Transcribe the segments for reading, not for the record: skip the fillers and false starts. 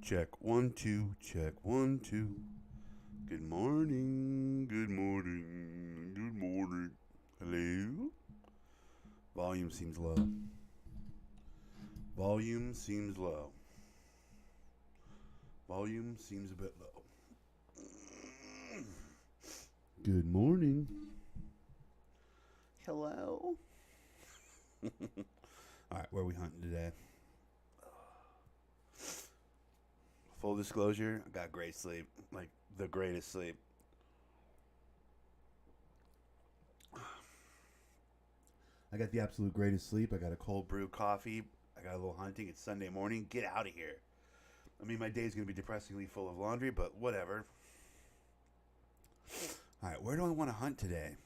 Check 1 2, check 1 2. Good morning, good morning, good morning. Hello? Volume seems low. Volume seems low. Volume seems a bit low. Good morning. Hello? Alright, where are we hunting today? Full disclosure, I got great sleep. Like, the greatest sleep. I got the absolute greatest sleep. I got a cold brew coffee. I got a little hunting. It's Sunday morning. Get out of here. I mean, my day's going to be depressingly full of laundry, but whatever. Alright, where do I want to hunt today?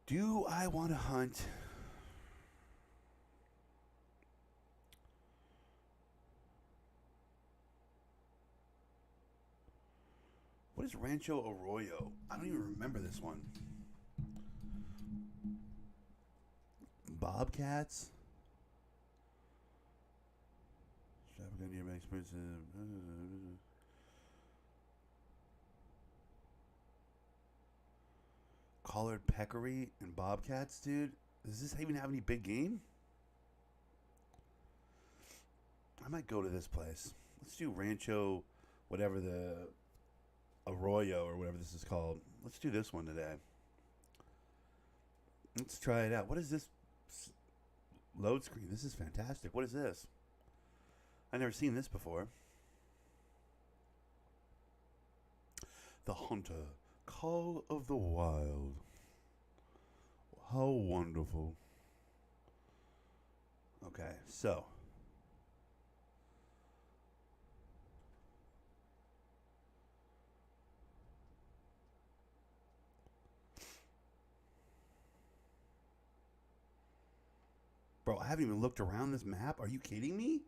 Do I want to hunt? What is Rancho Arroyo? I don't even remember this one. Bobcats? Extravagant nearby experiences. Collared peccary and bobcats, dude. Does this even have any big game? I might go to this place. Let's do Rancho, whatever the Arroyo or whatever this is called. Let's do this one today. Let's try it out. What is this load screen? This is fantastic. What is this? I've never seen this before. The Hunter, Call of the Wild. How wonderful. Okay, so. Bro, I haven't even looked around this map. Are you kidding me?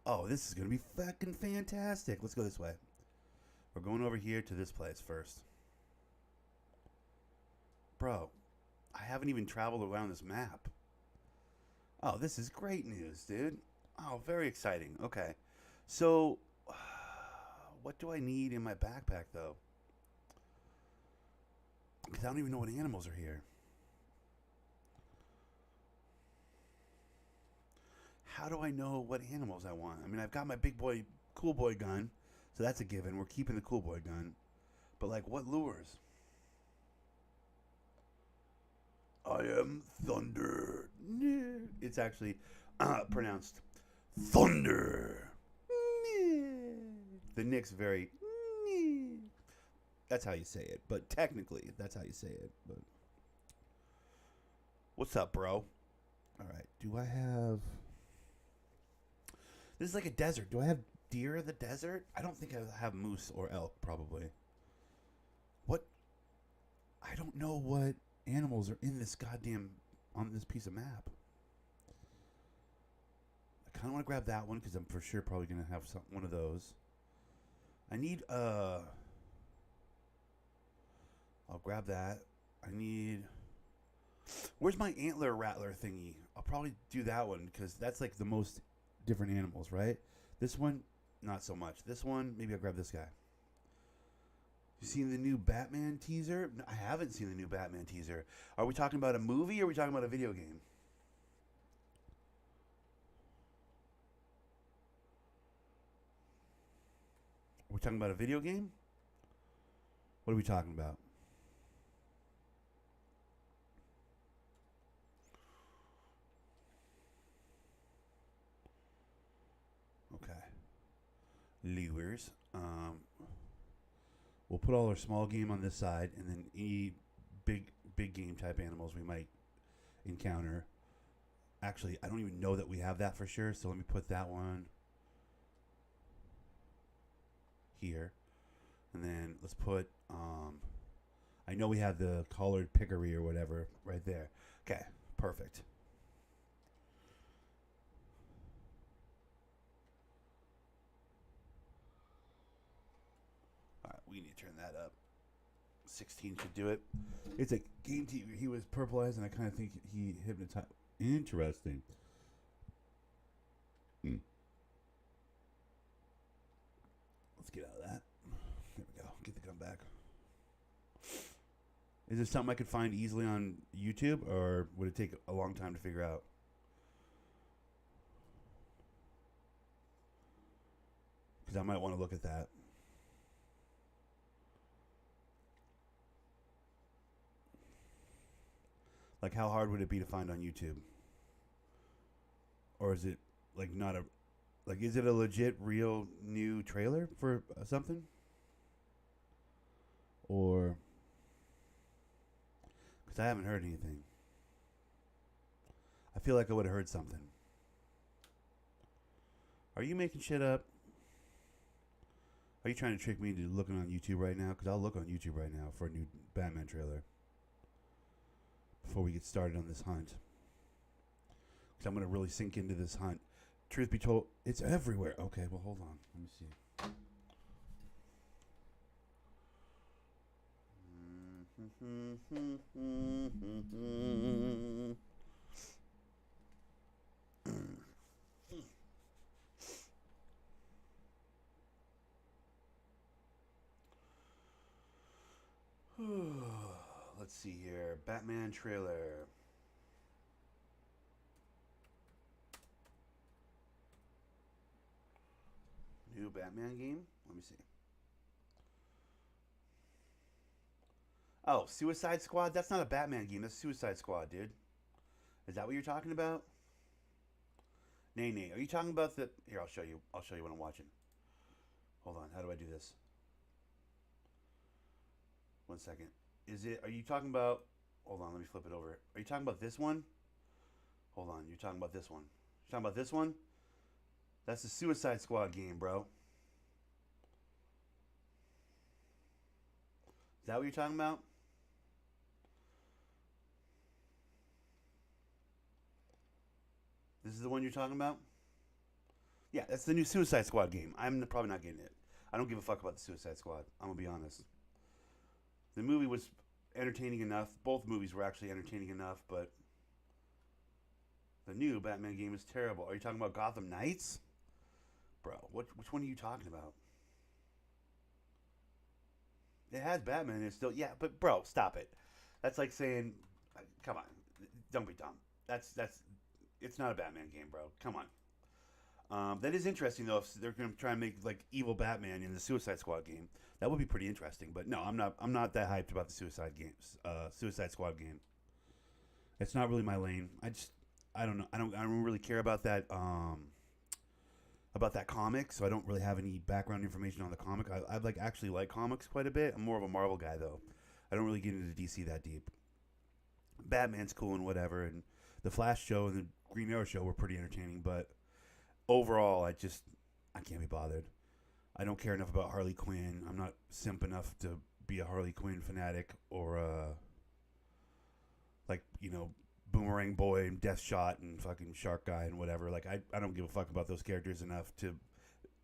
Oh, this is going to be fucking fantastic. Let's go this way. We're going over here to this place first. Bro, I haven't even traveled around this map. Oh, this is great news, dude. Oh, very exciting. Okay. So, what do I need in my backpack, though? Because I don't even know what animals are here. How do I know what animals I want? I mean, I've got my big boy, cool boy gun. So that's a given. We're keeping the cool boy gun. But, like, what lures? I am thunder. It's actually pronounced thunder. The Nick's very. That's how you say it. But technically, that's how you say it. But what's up, bro? All right. Do I have? This is like a desert. Do I have deer in the desert? I don't think I have moose or elk. Probably. What? I don't know what animals are in this goddamn on this piece of map. I kind of want to grab that one because I'm for sure probably gonna have one of those. I need I'll grab that. I need. Where's my antler rattler thingy? I'll probably do that one because that's like the most different animals, right? This one, not so much. This one, maybe I'll grab this guy. You seen the new Batman teaser? I haven't seen the new Batman teaser. Are we talking about a movie or are we talking about a video game? Are we talking about a video game? What are we talking about? Okay. Lures. We'll put all our small game on this side, and then any big game type animals we might encounter. Actually, I don't even know that we have that for sure, so let me put that one here. And then let's put, I know we have the collared peccary or whatever right there. Okay, perfect. All right, we need to turn that up. 16 should do it. It's a game TV. He was purple eyes, and I kind of think he hypnotized. Interesting. Let's get out of that. There we go. Get the gun back. Is this something I could find easily on YouTube, or would it take a long time to figure out? Because I might want to look at that. Like, how hard would it be to find on YouTube? Or is it, like, not a... Like, is it a legit, real, new trailer for something? Or... Because I haven't heard anything. I feel like I would have heard something. Are you making shit up? Are you trying to trick me into looking on YouTube right now? Because I'll look on YouTube right now for a new Batman trailer. Before we get started on this hunt. Because I'm going to really sink into this hunt. Truth be told, it's everywhere. Okay, well, hold on. Let me see. Let's see here. Batman trailer. New Batman game? Let me see. Oh, Suicide Squad? That's not a Batman game. That's Suicide Squad, dude. Is that what you're talking about? Nay. Are you talking about the... Here, I'll show you. I'll show you what I'm watching. Hold on. How do I do this? 1 second. Is it... Are you talking about... Hold on. Let me flip it over. Are you talking about this one? Hold on. You're talking about this one. You're talking about this one? That's the Suicide Squad game, bro. Is that what you're talking about? This is the one you're talking about? Yeah, that's the new Suicide Squad game. I'm probably not getting it. I don't give a fuck about the Suicide Squad. I'm going to be honest. The movie was entertaining enough. Both movies were actually entertaining enough, but the new Batman game is terrible. Are you talking about Gotham Knights? Bro, which one are you talking about? It has Batman in it still. Yeah, but bro, stop it. That's like saying, come on, don't be dumb. That's it's not a Batman game, bro. Come on. That is interesting though. If they're gonna try and make like evil Batman in the Suicide Squad game, that would be pretty interesting. But no, I'm not that hyped about the Suicide Squad game. It's not really my lane. I don't know. I don't really care about that. About that comic, so I don't really have any background information on the comic. I like actually like comics quite a bit. I'm more of a Marvel guy though. I don't really get into DC that deep. Batman's cool and whatever, and the Flash show and the Green Arrow show were pretty entertaining, but overall, I can't be bothered. I don't care enough about Harley Quinn. I'm not simp enough to be a Harley Quinn fanatic or like, you know, Boomerang Boy and Deathshot and fucking Shark Guy and whatever. Like, I don't give a fuck about those characters enough to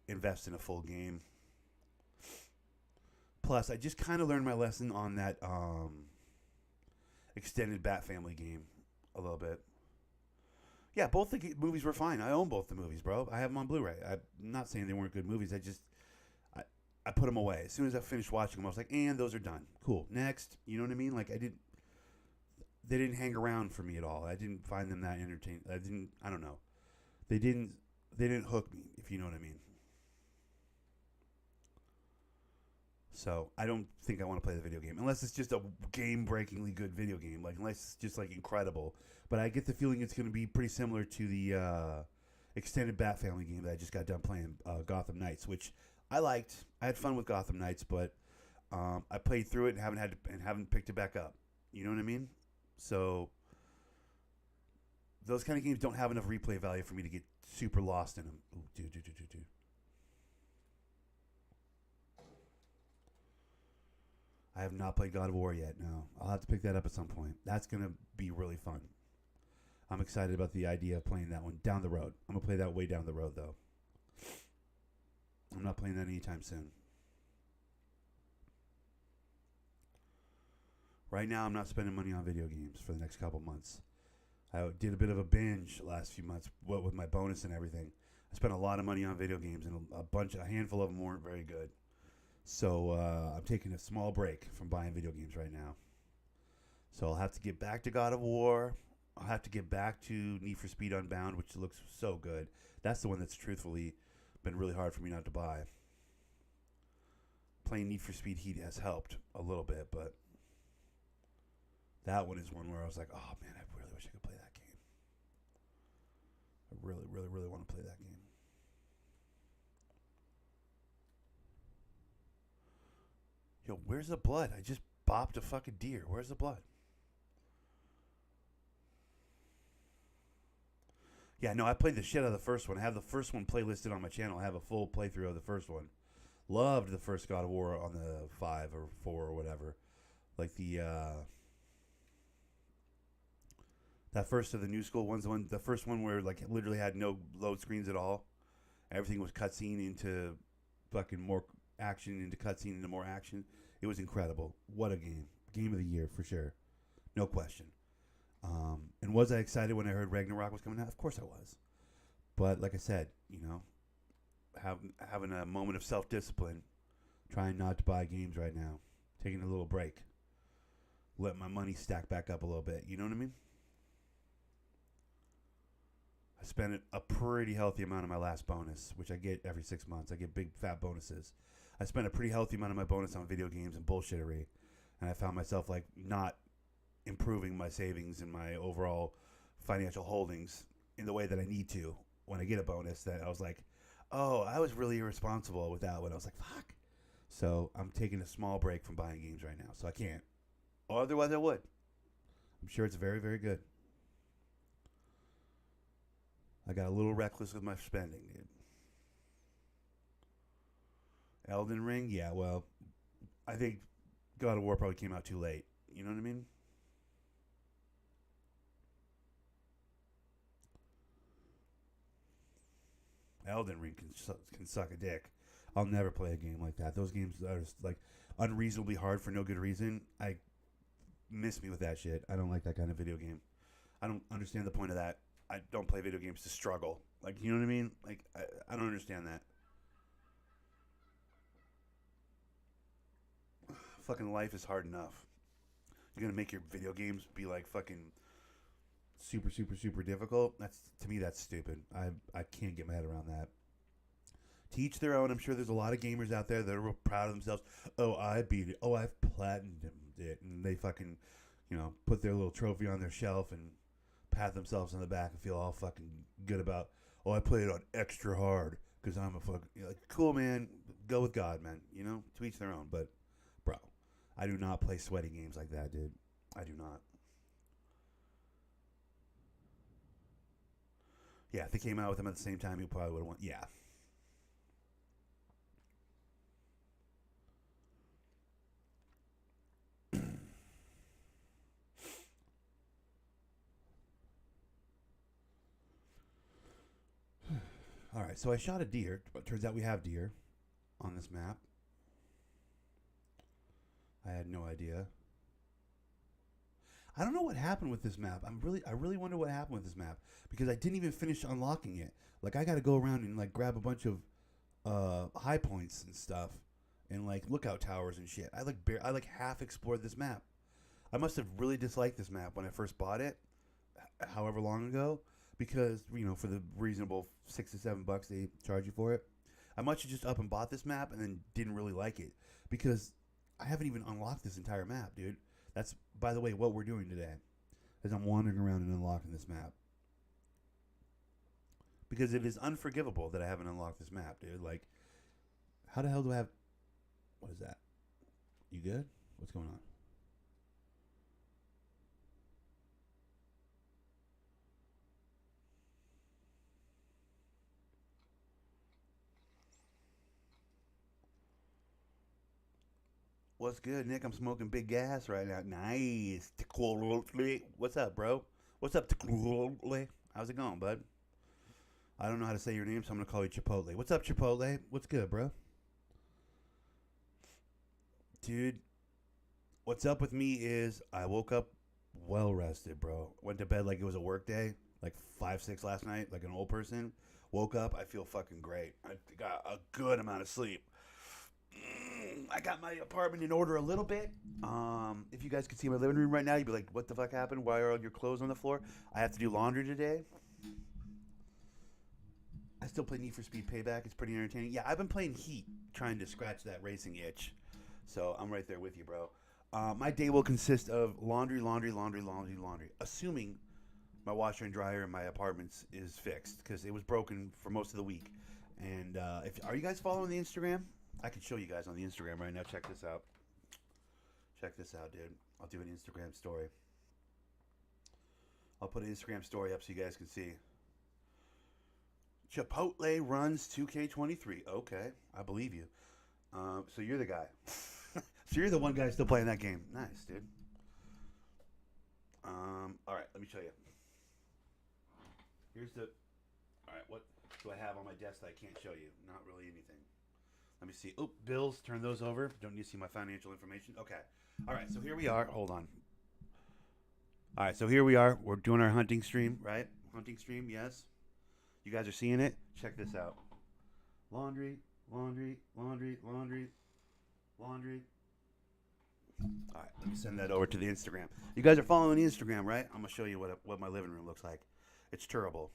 invest in a full game. Plus, I just kind of learned my lesson on that extended Bat Family game a little bit. Yeah, both the movies were fine. I own both the movies, bro. I have them on Blu-ray. I'm not saying they weren't good movies. I put them away. As soon as I finished watching them, I was like, and those are done. Cool. Next. You know what I mean? Like, they didn't hang around for me at all. I didn't find them that entertaining. I don't know. They didn't hook me, if you know what I mean. So, I don't think I want to play the video game. Unless it's just a game-breakingly good video game. Like, unless it's just, like, incredible. But I get the feeling it's going to be pretty similar to the extended Bat Family game that I just got done playing, Gotham Knights, which I liked. I had fun with Gotham Knights, but I played through it and haven't picked it back up. You know what I mean? So, those kind of games don't have enough replay value for me to get super lost in them. Ooh, dude. I have not played God of War yet, no. I'll have to pick that up at some point. That's going to be really fun. I'm excited about the idea of playing that one down the road. I'm going to play that way down the road, though. I'm not playing that anytime soon. Right now, I'm not spending money on video games for the next couple months. I did a bit of a binge last few months, what with my bonus and everything. I spent a lot of money on video games, and a handful of them weren't very good. So I'm taking a small break from buying video games right now. So I'll have to get back to God of War. I'll have to get back to Need for Speed Unbound, which looks so good. That's the one that's truthfully been really hard for me not to buy. Playing Need for Speed Heat has helped a little bit, but that one is one where I was like, oh man, I really wish I could play that game. I really, really, really want to play that game. Yo, where's the blood? I just bopped a fucking deer. Where's the blood? Yeah, no, I played the shit out of the first one. I have the first one playlisted on my channel. I have a full playthrough of the first one. Loved the first God of War on the 5 or 4 or whatever. Like that first of the new school ones, the first one where like it literally had no load screens at all. Everything was cutscene into fucking more action, into cutscene into more action. It was incredible. What a game. Game of the year for sure. No question. And was I excited when I heard Ragnarok was coming out? Of course I was. But like I said, having a moment of self-discipline, trying not to buy games right now, taking a little break, let my money stack back up a little bit. You know what I mean? I spent a pretty healthy amount of my last bonus, which I get every 6 months. I get big fat bonuses. I spent a pretty healthy amount of my bonus on video games and bullshittery, and I found myself like not improving my savings and my overall financial holdings in the way that I need to when I get a bonus. That I was like, oh, I was really irresponsible with that one. I was like, fuck. So I'm taking a small break from buying games right now, so I can't. Or otherwise I would. I'm sure it's very, very good. I got a little reckless with my spending, dude. Elden Ring, yeah, well, I think God of War probably came out too late. You know what I mean? Elden Ring can suck a dick. I'll never play a game like that. Those games are just like unreasonably hard for no good reason. I miss me with that shit. I don't like that kind of video game. I don't understand the point of that. I don't play video games to struggle. Like, you know what I mean? Like, I don't understand that. Fucking life is hard enough. You're gonna make your video games be like fucking super, super, super difficult? To me, that's stupid. I can't get my head around that. To each their own. I'm sure there's a lot of gamers out there that are real proud of themselves. Oh, I beat it. Oh, I've platinumed it. And they fucking, put their little trophy on their shelf and pat themselves on the back and feel all fucking good about, oh, I played it on extra hard because I'm a fucking, like, cool, man. Go with God, man. To each their own. But, bro, I do not play sweaty games like that, dude. I do not. Yeah, if they came out with them at the same time, you probably would have won. Yeah. All right, so I shot a deer, but turns out we have deer on this map. I had no idea. I don't know what happened with this map. I really wonder what happened with this map because I didn't even finish unlocking it. Like, I got to go around and like grab a bunch of high points and stuff and like lookout towers and shit. I like half explored this map. I must have really disliked this map when I first bought it, however long ago, because for the reasonable $6 to $7 they charge you for it. I must have just up and bought this map and then didn't really like it because I haven't even unlocked this entire map, dude. That's, by the way, what we're doing today, is I'm wandering around and unlocking this map. Because it is unforgivable that I haven't unlocked this map, dude. Like, how the hell do I have... What is that? You good? What's going on? What's good, Nick? I'm smoking big gas right now. Nice. What's up, bro? What's up? How's it going, bud? I don't know how to say your name, so I'm going to call you Chipotle. What's up, Chipotle? What's good, bro? Dude, What's up with me is I woke up well rested, bro. Went to bed like it was a work day, like 5, 6 last night, like an old person. Woke up, I feel fucking great. I got a good amount of sleep. I got my apartment in order a little bit. If you guys could see my living room right now, you'd be like, "What the fuck happened? Why are all your clothes on the floor?" I have to do laundry today. I still play Need for Speed Payback. It's pretty entertaining. Yeah, I've been playing Heat, trying to scratch that racing itch. So I'm right there with you, bro. My day will consist of laundry, laundry, laundry, laundry, laundry. Assuming my washer and dryer in my apartments is fixed because it was broken for most of the week. And if are you guys following the Instagram? I can show you guys on the Instagram right now. Check this out. Check this out, dude. I'll do an Instagram story. I'll put an Instagram story up so you guys can see. Chipotle runs 2K23. Okay, I believe you. So you're the guy. So you're the one guy still playing that game. Nice, dude. All right, let me show you. Here's the. All right, what do I have on my desk that I can't show you? Not really anything. Let me see. Oh, bills. Turn those over. Don't need to see my financial information. Okay. All right, so here we are. Hold on. All right, so here we are. We're doing our hunting stream, right? Hunting stream, yes. You guys are seeing it? Check this out. Laundry, laundry, laundry, laundry, laundry. All right, let me send that over to the Instagram. You guys are following the Instagram, right? I'm going to show you what my living room looks like. It's terrible.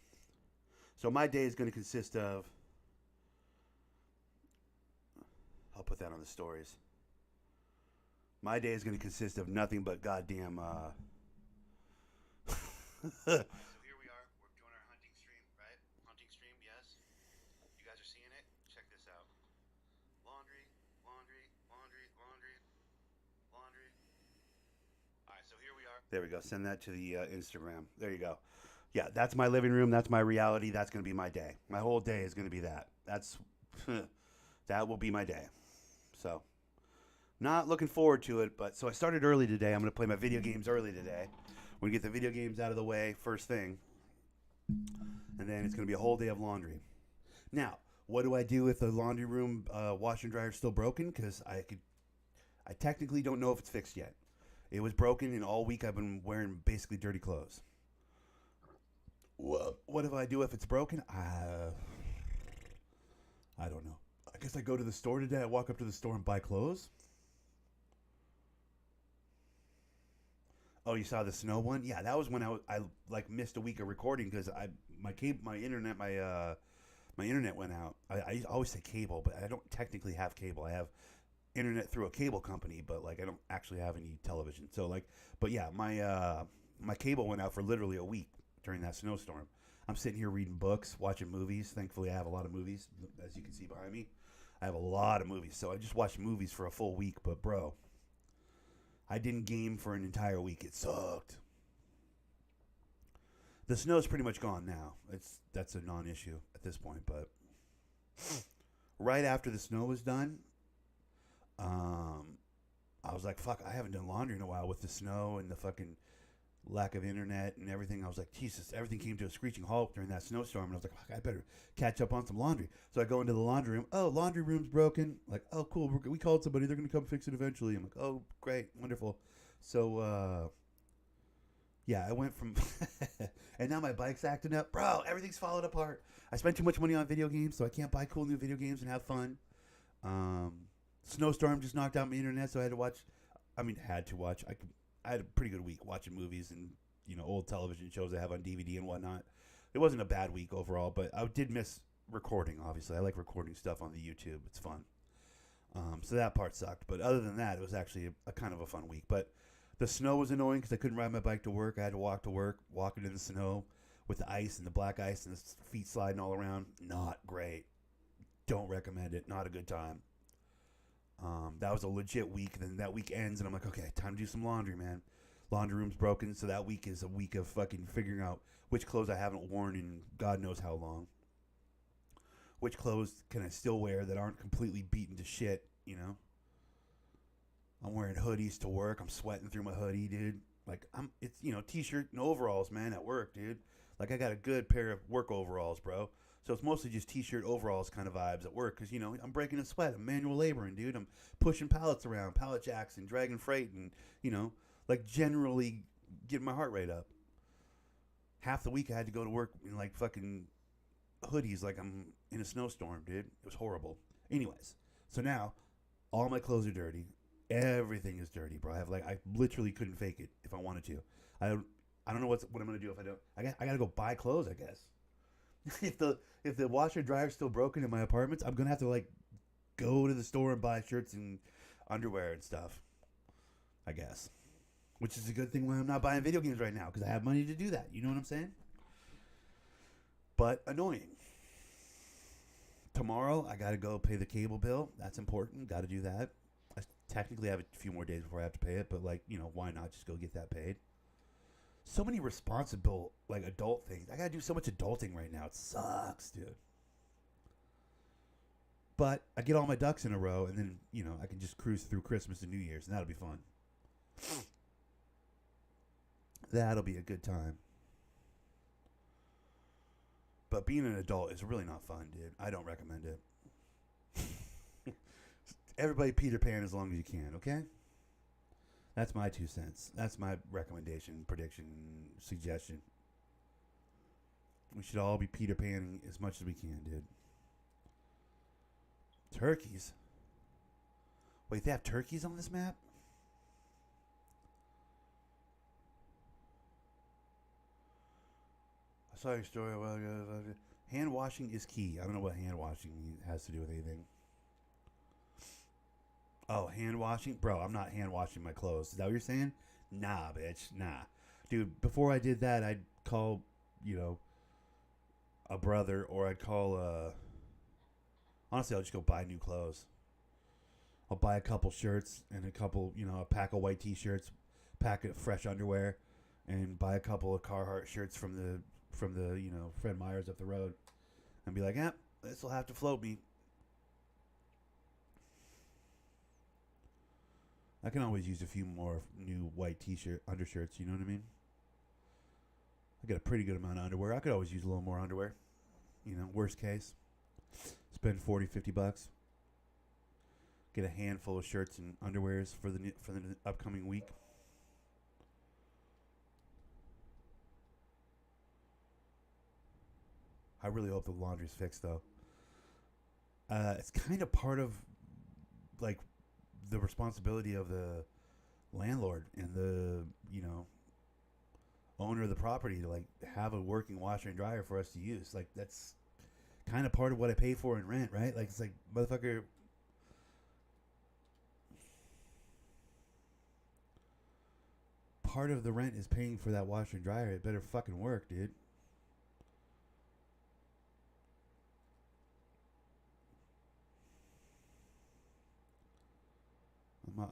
So my day is going to consist of... I'll put that on the stories. My day is going to consist of nothing but goddamn... So here we are. We're doing our hunting stream, right? Hunting stream, yes. You guys are seeing it? Check this out. Laundry, laundry, laundry, laundry, laundry. All right, so here we are. There we go. Send that to the Instagram. There you go. Yeah, that's my living room. That's my reality. That's going to be my day. My whole day is going to be that. That's that will be my day. So, not looking forward to it. But so I started early today. I'm going to play my video games early today. We're going to get the video games out of the way first thing. And then it's going to be a whole day of laundry. Now, what do I do if the laundry room washer and dryer is still broken? Because I technically don't know if it's fixed yet. It was broken, and all week I've been wearing basically dirty clothes. What do I do if it's broken? I don't know. I guess I go to the store today. I walk up to the store and buy clothes. Oh, you saw the snow one? Yeah, that was when I like missed a week of recording because my internet went out. I always say cable, but I don't technically have cable. I have internet through a cable company, but like I don't actually have any television. So like, but yeah, my cable went out for literally a week during that snowstorm. I'm sitting here reading books, watching movies. Thankfully, I have a lot of movies, as you can see behind me. I have a lot of movies, so I just watched movies for a full week. But bro, I didn't game for an entire week. It sucked. The snow's pretty much gone now. That's a non-issue at this point. But right after the snow was done, I was like, fuck, I haven't done laundry in a while with the snow and the fucking lack of internet and everything. I was like, Jesus, everything came to a screeching halt during that snowstorm. And I was like, fuck, I better catch up on some laundry. So I go into the laundry room. Oh, laundry room's broken. Like, oh, cool. We called somebody. They're going to come fix it eventually. I'm like, oh, great. Wonderful. So, yeah, I went from... and now my bike's acting up. Bro, everything's falling apart. I spent too much money on video games, so I can't buy cool new video games and have fun. Snowstorm just knocked out my internet, so I had to watch... I had a pretty good week watching movies and, old television shows I have on DVD and whatnot. It wasn't a bad week overall, but I did miss recording, obviously. I like recording stuff on the YouTube. It's fun. So that part sucked. But other than that, it was actually a kind of a fun week. But the snow was annoying because I couldn't ride my bike to work. I had to walk to work, walking in the snow with the ice and the black ice and the feet sliding all around. Not great. Don't recommend it. Not a good time. That was a legit week. Then that week ends, and I'm like, okay, time to do some laundry, man. Laundry room's broken, so that week is a week of fucking figuring out which clothes I haven't worn in God knows how long. Which clothes can I still wear that aren't completely beaten to shit, I'm wearing hoodies to work. I'm sweating through my hoodie, dude. Like, it's, t-shirt and overalls, man, at work, dude. Like, I got a good pair of work overalls, bro. So it's mostly just t-shirt overalls kind of vibes at work because, you know, I'm breaking a sweat. I'm manual laboring, dude. I'm pushing pallets around, pallet jacks and dragging freight and, you know, like generally getting my heart rate up. Half the week I had to go to work in like fucking hoodies like I'm in a snowstorm, dude. It was horrible. Anyways, so now all my clothes are dirty. Everything is dirty, bro. I literally couldn't fake it if I wanted to. I don't know what I'm gonna do if I don't. I gotta go buy clothes, I guess. if the washer dryer's still broken in my apartments, I'm gonna have to like go to the store and buy shirts and underwear and stuff. I guess, which is a good thing when I'm not buying video games right now because I have money to do that. You know what I'm saying? But annoying. Tomorrow I gotta go pay the cable bill. That's important. Got to do that. I technically have a few more days before I have to pay it, but like, you know, why not just go get that paid? So many responsible, like, adult things. I gotta do so much adulting right now. It sucks, dude. But I get all my ducks in a row, and then, you know, I can just cruise through Christmas and New Year's, and that'll be fun. That'll be a good time. But being an adult is really not fun, dude. I don't recommend it. Everybody Peter Pan as long as you can, okay? That's my 2 cents. That's my recommendation, prediction, suggestion. We should all be Peter Panning as much as we can, dude. Turkeys? Wait, they have turkeys on this map? I saw your story a while ago. Hand washing is key. I don't know what hand washing has to do with anything. Oh, hand washing? Bro, I'm not hand washing my clothes. Is that what you're saying? Nah, bitch. Nah. Dude, before I did that, I'd call, you know, a brother, or I'd call, honestly, I'll just go buy new clothes. I'll buy a couple shirts and a couple, you know, a pack of white t-shirts, pack of fresh underwear, and buy a couple of Carhartt shirts from the, you know, Fred Meyer's up the road. And be like, yeah, this will have to float me. I can always use a few more new white t-shirt undershirts, you know what I mean? I got a pretty good amount of underwear. I could always use a little more underwear. You know, worst case. Spend $40-$50. Get a handful of shirts and underwears for the upcoming week. I really hope the laundry's fixed, though. It's kind of part of, like, the responsibility of the landlord and the, you know, owner of the property to, like, have a working washer and dryer for us to use. Like, that's kind of part of what I pay for in rent, right? Like, it's like, motherfucker, part of the rent is paying for that washer and dryer. It better fucking work, dude.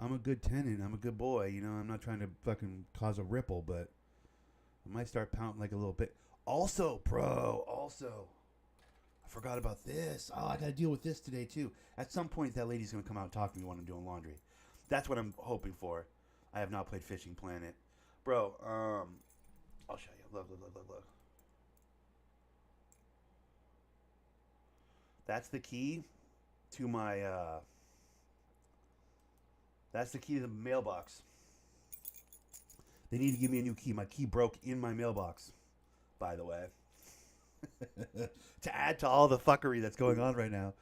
I'm a good tenant. I'm a good boy. You know, I'm not trying to fucking cause a ripple, but I might start pounding like a little bit. Also, bro, I forgot about this. Oh, I got to deal with this today, too. At some point, that lady's going to come out and talk to me when I'm doing laundry. That's what I'm hoping for. I have not played Fishing Planet. Bro, I'll show you. Look. That's the key to my, that's the key to the mailbox. They need to give me a new key. My key broke in my mailbox, by the way. To add to all the fuckery that's going on right now.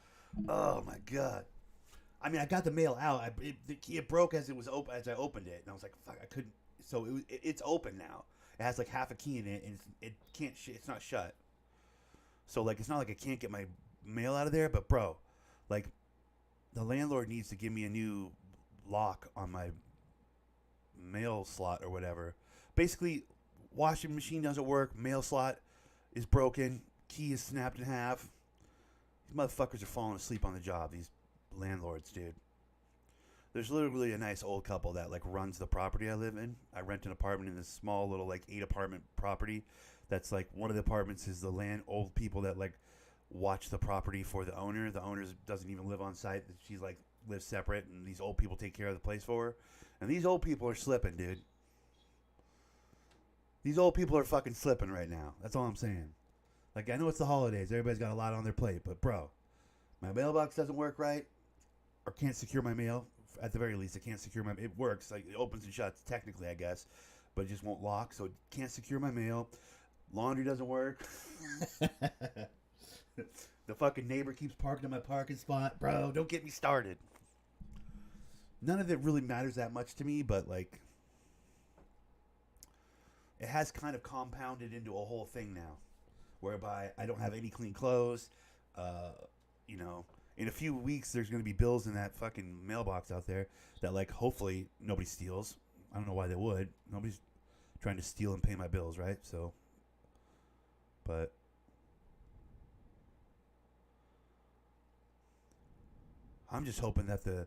Oh my god. I mean, I got the mail out. The key broke as it was as I opened it, and I was like, "Fuck!" I couldn't. So it's open now. It has like half a key in it, and it can't. It's not shut. So like, it's not like I can't get my mail out of there. But bro, like, the landlord needs to give me a new lock on my mail slot or whatever. Basically, washing machine doesn't work. Mail slot is broken. Key is snapped in half. These motherfuckers are falling asleep on the job. These landlords, dude. There's literally a nice old couple that like runs the property I live in. I rent an apartment in this small little like 8 apartment property. That's like one of the apartments is the old people that like watch the property for the owner. The owner doesn't even live on site. She's like lives separate, and these old people take care of the place for her. And these old people are slipping, dude. These old people are fucking slipping right now. That's all I'm saying. Like, I know it's the holidays. Everybody's got a lot on their plate. But, bro, my mailbox doesn't work right or can't secure my mail. At the very least, it can't secure my... It works. Like, it opens and shuts, technically, I guess. But it just won't lock, so it can't secure my mail. Laundry doesn't work. The fucking neighbor keeps parking in my parking spot. Bro, don't get me started. None of it really matters that much to me, but, like... It has kind of compounded into a whole thing now. Whereby I don't have any clean clothes. You know... In a few weeks, there's going to be bills in that fucking mailbox out there that, like, hopefully nobody steals. I don't know why they would. Nobody's trying to steal and pay my bills, right? So, but I'm just hoping that the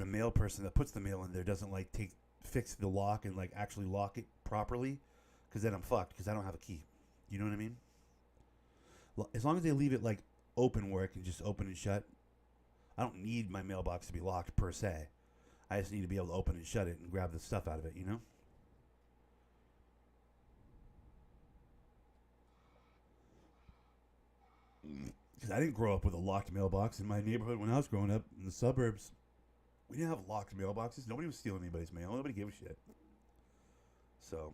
mail person that puts the mail in there doesn't, like, fix the lock and, like, actually lock it properly, because then I'm fucked because I don't have a key. You know what I mean? As long as they leave it, like, open where it can just open and shut. I don't need my mailbox to be locked per se. I just need to be able to open and shut it and grab the stuff out of it, you know? Because I didn't grow up with a locked mailbox in my neighborhood when I was growing up in the suburbs. We didn't have locked mailboxes. Nobody was stealing anybody's mail. Nobody gave a shit. So.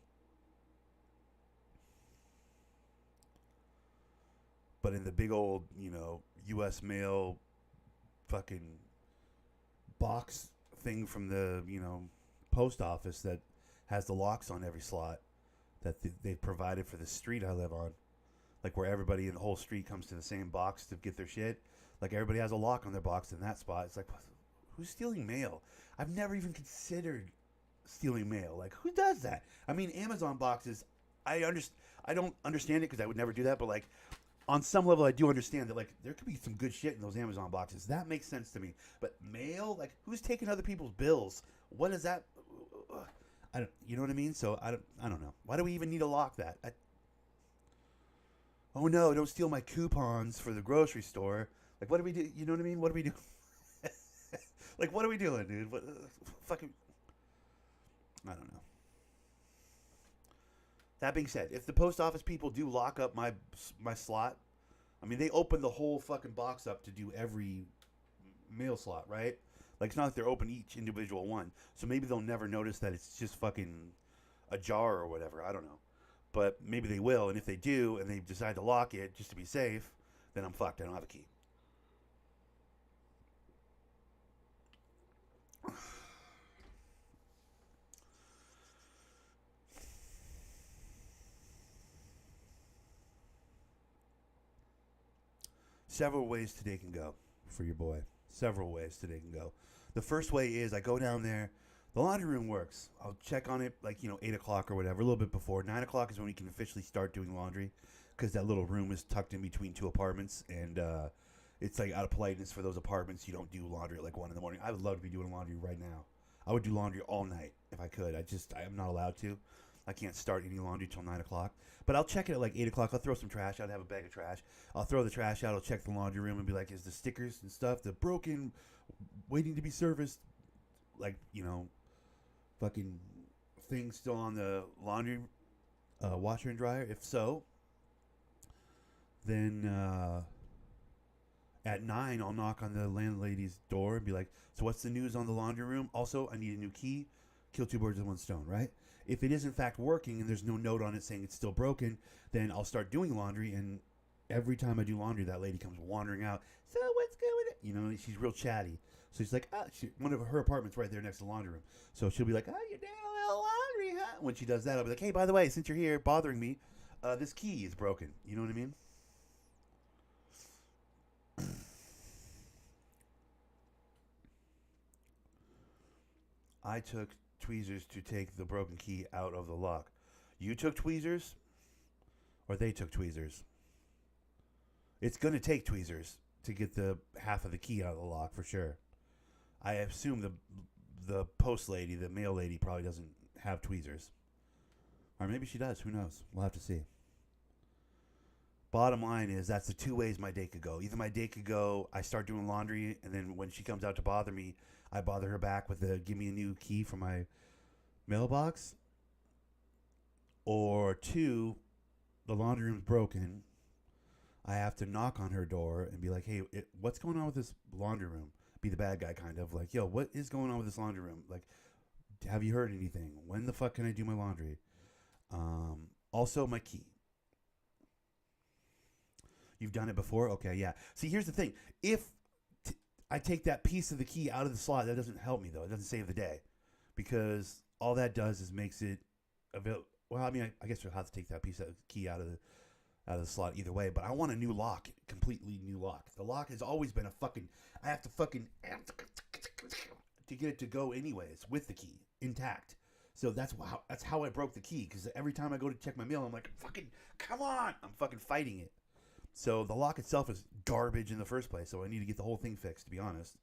But in the big old, you know, U.S. mail fucking box thing from the, you know, post office that has the locks on every slot that they've provided for the street I live on. Like, where everybody in the whole street comes to the same box to get their shit. Like, everybody has a lock on their box in that spot. It's like, who's stealing mail? I've never even considered stealing mail. Like, who does that? I mean, Amazon boxes, I don't understand it because I would never do that, but, like, on some level, I do understand that, like, there could be some good shit in those Amazon boxes. That makes sense to me. But mail, like, who's taking other people's bills? What is that? I don't, you know what I mean? So I don't know. Why do we even need to lock that? Oh no! Don't steal my coupons for the grocery store. Like, what do we do? You know what I mean? What do we do? Like, what are we doing, dude? What fucking? I don't know. That being said, if the post office people do lock up my slot, I mean, they open the whole fucking box up to do every mail slot, right? Like, it's not like they're open each individual one. So maybe they'll never notice that it's just fucking ajar or whatever. I don't know. But maybe they will, and if they do, and they decide to lock it just to be safe, then I'm fucked. I don't have a key. Several ways today can go for your boy. Several ways today can go. The first way is I go down there. The laundry room works. I'll check on it like, 8 o'clock or whatever, a little bit before. 9 o'clock is when we can officially start doing laundry because that little room is tucked in between two apartments. And it's like out of politeness for those apartments, you don't do laundry at like 1 in the morning. I would love to be doing laundry right now. I would do laundry all night if I could. I'm not allowed to. I can't start any laundry till 9 o'clock. But I'll check it at like 8 o'clock. I'll throw some trash out. I have a bag of trash. I'll throw the trash out. I'll check the laundry room and be like, is the stickers and stuff, the broken, waiting to be serviced, like, fucking thing still on the laundry washer and dryer? If so, then at 9, I'll knock on the landlady's door and be like, so what's the news on the laundry room? Also, I need a new key. Kill two birds with one stone, right? If it is in fact working and there's no note on it saying it's still broken, then I'll start doing laundry, and every time I do laundry, that lady comes wandering out. So what's going on? She's real chatty. So she's like, one of her apartments right there next to the laundry room. So she'll be like, oh, you're doing a little laundry, huh? When she does that, I'll be like, hey, by the way, since you're here bothering me, this key is broken. You know what I mean? I took tweezers to take the broken key out of the lock. You took tweezers? Or they took tweezers? It's going to take tweezers to get the half of the key out of the lock for sure. I assume the post lady, the mail lady, probably doesn't have tweezers. Or maybe she does. Who knows? We'll have to see. Bottom line is that's the two ways my day could go. Either my day could go, I start doing laundry, and then when she comes out to bother me, I bother her back with give me a new key for my mailbox. Or two, the laundry room's broken, I have to knock on her door and be like, hey, what's going on with this laundry room? Be the bad guy, kind of like, yo, what is going on with this laundry room? Like, have you heard anything? When the fuck can I do my laundry? Also, my key. You've done it before? Okay, yeah. See, here's the thing. If I take that piece of the key out of the slot, that doesn't help me, though. It doesn't save the day. Because all that does is makes it available. Well, I mean, I guess you'll have to take that piece of the key out of the slot either way. But I want a new lock. Completely new lock. The lock has always been a fucking... I have to fucking... to get it to go anyways with the key intact. So that's how I broke the key. Because every time I go to check my mail, I'm like, fucking, come on! I'm fucking fighting it. So the lock itself is garbage in the first place, so I need to get the whole thing fixed, to be honest.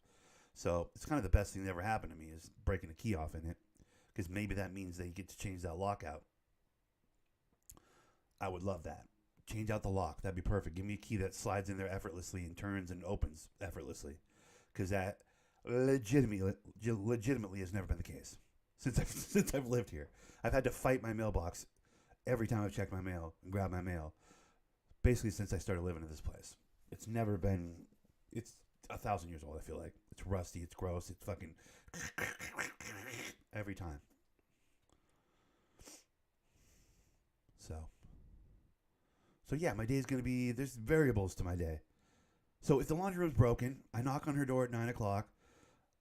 So it's kind of the best thing that ever happened to me is breaking a key off in it, because maybe that means they get to change that lock out. I would love that. Change out the lock. That'd be perfect. Give me a key that slides in there effortlessly and turns and opens effortlessly, because that legitimately has never been the case since I've lived here. I've had to fight my mailbox every time I've checked my mail and grabbed my mail. Basically, since I started living in this place, it's never been. It's 1,000 years old. I feel like it's rusty. It's gross. It's fucking every time. So yeah, my day is gonna be. There's variables to my day. So if the laundry room's broken, I knock on her door at 9:00.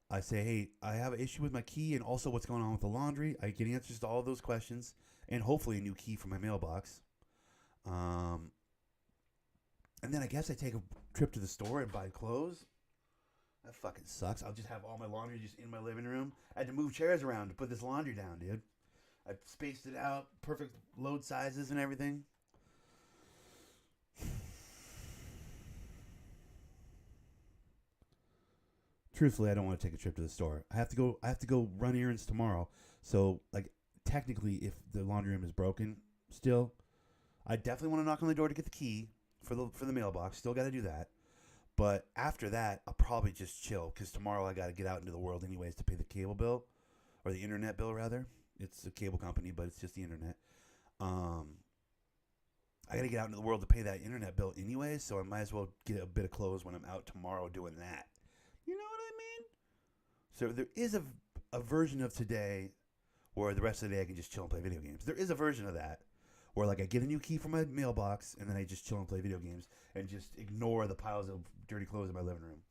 I say, hey, I have an issue with my key and also what's going on with the laundry. I get answers to all of those questions and hopefully a new key for my mailbox. And then I guess I take a trip to the store and buy clothes. That fucking sucks. I'll just have all my laundry just in my living room. I had to move chairs around to put this laundry down, dude. I spaced it out, perfect load sizes and everything. Truthfully, I don't want to take a trip to the store. I have to go run errands tomorrow. So, like, technically, if the laundry room is broken still, I definitely want to knock on the door to get the key for the mailbox. Still got to do that. But after that, I'll probably just chill because tomorrow I got to get out into the world anyways to pay the cable bill, or the internet bill rather. It's a cable company, but it's just the internet. I got to get out into the world to pay that internet bill anyways, so I might as well get a bit of clothes when I'm out tomorrow doing that. You know what I mean? So there is a version of today where the rest of the day I can just chill and play video games. There is a version of that where like I get a new key for my mailbox and then I just chill and play video games and just ignore the piles of dirty clothes in my living room.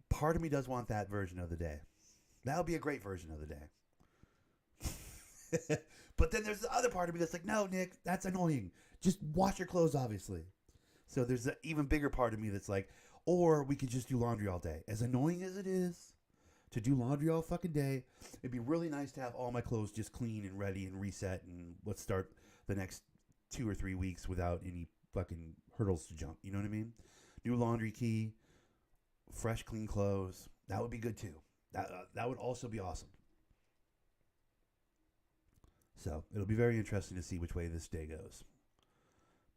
Part of me does want that version of the day. That would be a great version of the day. But then there's the other part of me that's like, no, Nick, that's annoying. Just wash your clothes, obviously. So there's an even bigger part of me that's like, or we could just do laundry all day. As annoying as it is to do laundry all fucking day, it'd be really nice to have all my clothes just clean and ready and reset, and let's start the next 2 or 3 weeks without any fucking hurdles to jump. You know what I mean? New laundry key, fresh, clean clothes. That would be good too. That would also be awesome. So it'll be very interesting to see which way this day goes,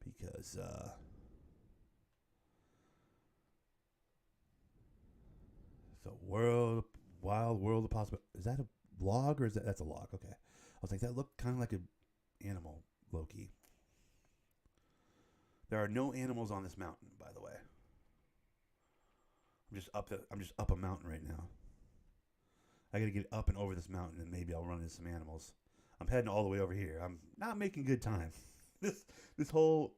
because the wild world of possibility. Is that a log or is that's a log? Okay, I was like, that looked kind of like an animal, Loki. There are no animals on this mountain, by the way. I'm just up a mountain right now. I got to get up and over this mountain, and maybe I'll run into some animals. I'm heading all the way over here. I'm not making good time. This whole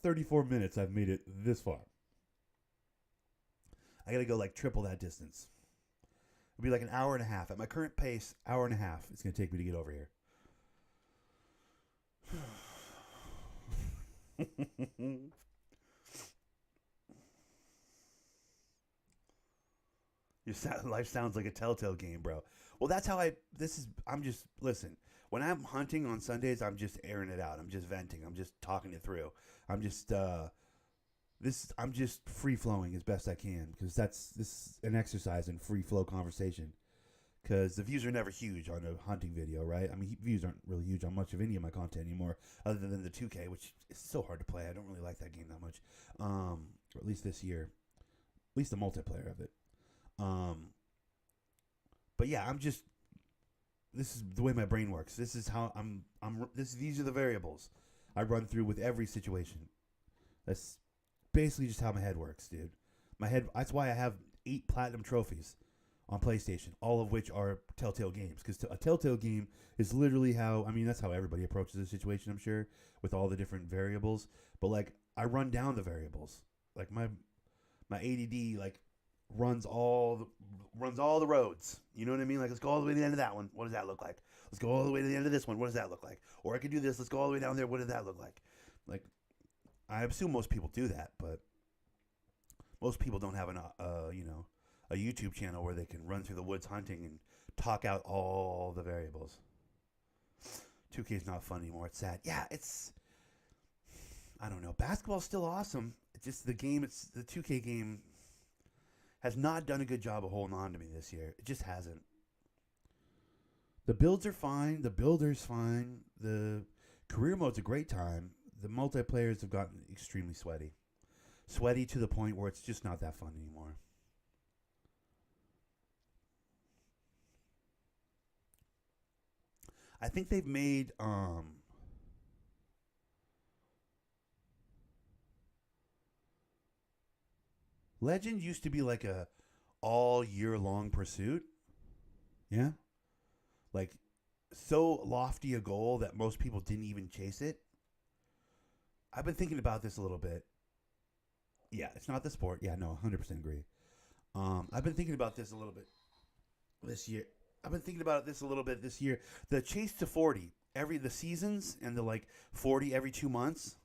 34 minutes, I've made it this far. I got to go like triple that distance. It'll be like an hour and a half. At my current pace, hour and a half it's going to take me to get over here. Life sounds like a Telltale game, bro. Well, that's how listen, when I'm hunting on Sundays, I'm just airing it out. I'm just venting. I'm just talking it through. I'm just free flowing as best I can, because this is an exercise in free flow conversation. Because the views are never huge on a hunting video, right? I mean, views aren't really huge on much of any of my content anymore, other than the 2K, which is so hard to play. I don't really like that game that much, or at least this year, at least the multiplayer of it. But yeah, this is the way my brain works. This is how these are the variables I run through with every situation. That's basically just how my head works, dude. My head. That's why I have 8 platinum trophies on PlayStation, all of which are Telltale games. Because a Telltale game is literally how. I mean, that's how everybody approaches the situation. I'm sure with all the different variables. But like, I run down the variables. Like my ADD like runs all the roads. You know what I mean? Like, let's go all the way to the end of that one. What does that look like? Let's go all the way to the end of this one. What does that look like? Or I could do this. Let's go all the way down there. What does that look like? Like, I assume most people do that, but most people don't have a YouTube channel where they can run through the woods hunting and talk out all the variables. 2K is not fun anymore. It's sad. Yeah, I don't know. Basketball's still awesome. It's just the 2K game has not done a good job of holding on to me this year. It just hasn't. The builds are fine. The builder's fine. The career mode's a great time. The multiplayers have gotten extremely sweaty. Sweaty to the point where it's just not that fun anymore. I think they've made Legend used to be like a all year long pursuit. Yeah. Like, so lofty a goal that most people didn't even chase it. I've been thinking about this a little bit. Yeah, it's not the sport. Yeah, no, 100% agree. I've been thinking about this a little bit this year. The chase to 40, the seasons and the like 40 every 2 months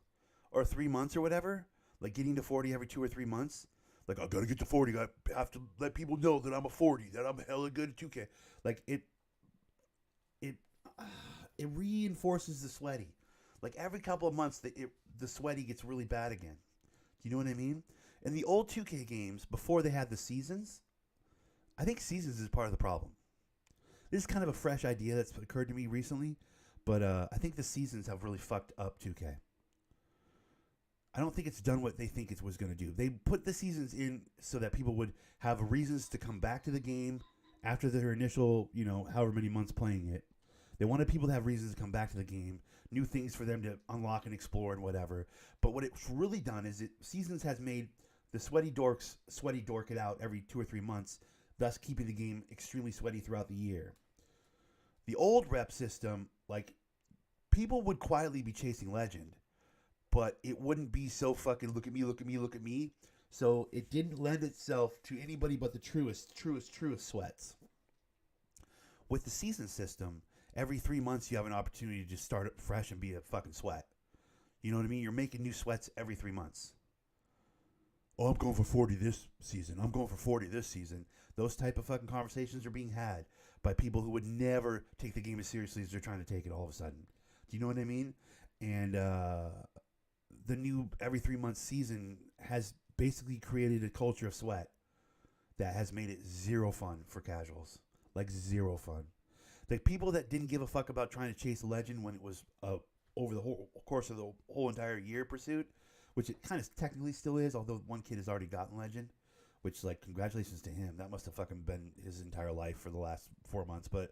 or 3 months or whatever, like getting to 40 every 2 or 3 months. Like, I gotta get to 40. I have to let people know that I'm a 40, that I'm hella good at 2K. Like, it reinforces the sweaty. Like, every couple of months, the sweaty gets really bad again. Do you know what I mean? In the old 2K games, before they had the seasons, I think seasons is part of the problem. This is kind of a fresh idea that's occurred to me recently, but I think the seasons have really fucked up 2K. I don't think it's done what they think it was going to do. They put the seasons in so that people would have reasons to come back to the game after their initial, however many months playing it. They wanted people to have reasons to come back to the game, new things for them to unlock and explore and whatever. But what it's really done is seasons has made the sweaty dorks sweaty dork it out every 2 or 3 months, thus keeping the game extremely sweaty throughout the year. The old rep system, like, people would quietly be chasing Legend, but it wouldn't be so fucking look at me, look at me, look at me. So it didn't lend itself to anybody but the truest sweats. With the season system, every 3 months you have an opportunity to just start up fresh and be a fucking sweat. You know what I mean? You're making new sweats every 3 months. Oh, I'm going for 40 this season. I'm going for 40 this season. Those type of fucking conversations are being had by people who would never take the game as seriously as they're trying to take it all of a sudden. Do you know what I mean? And the new every 3 month season has basically created a culture of sweat that has made it zero fun for casuals. Like, zero fun. Like, people that didn't give a fuck about trying to chase Legend when it was over the whole course of the whole entire year pursuit, which it kind of technically still is, although one kid has already gotten Legend, which, like, congratulations to him. That must have fucking been his entire life for the last 4 months, but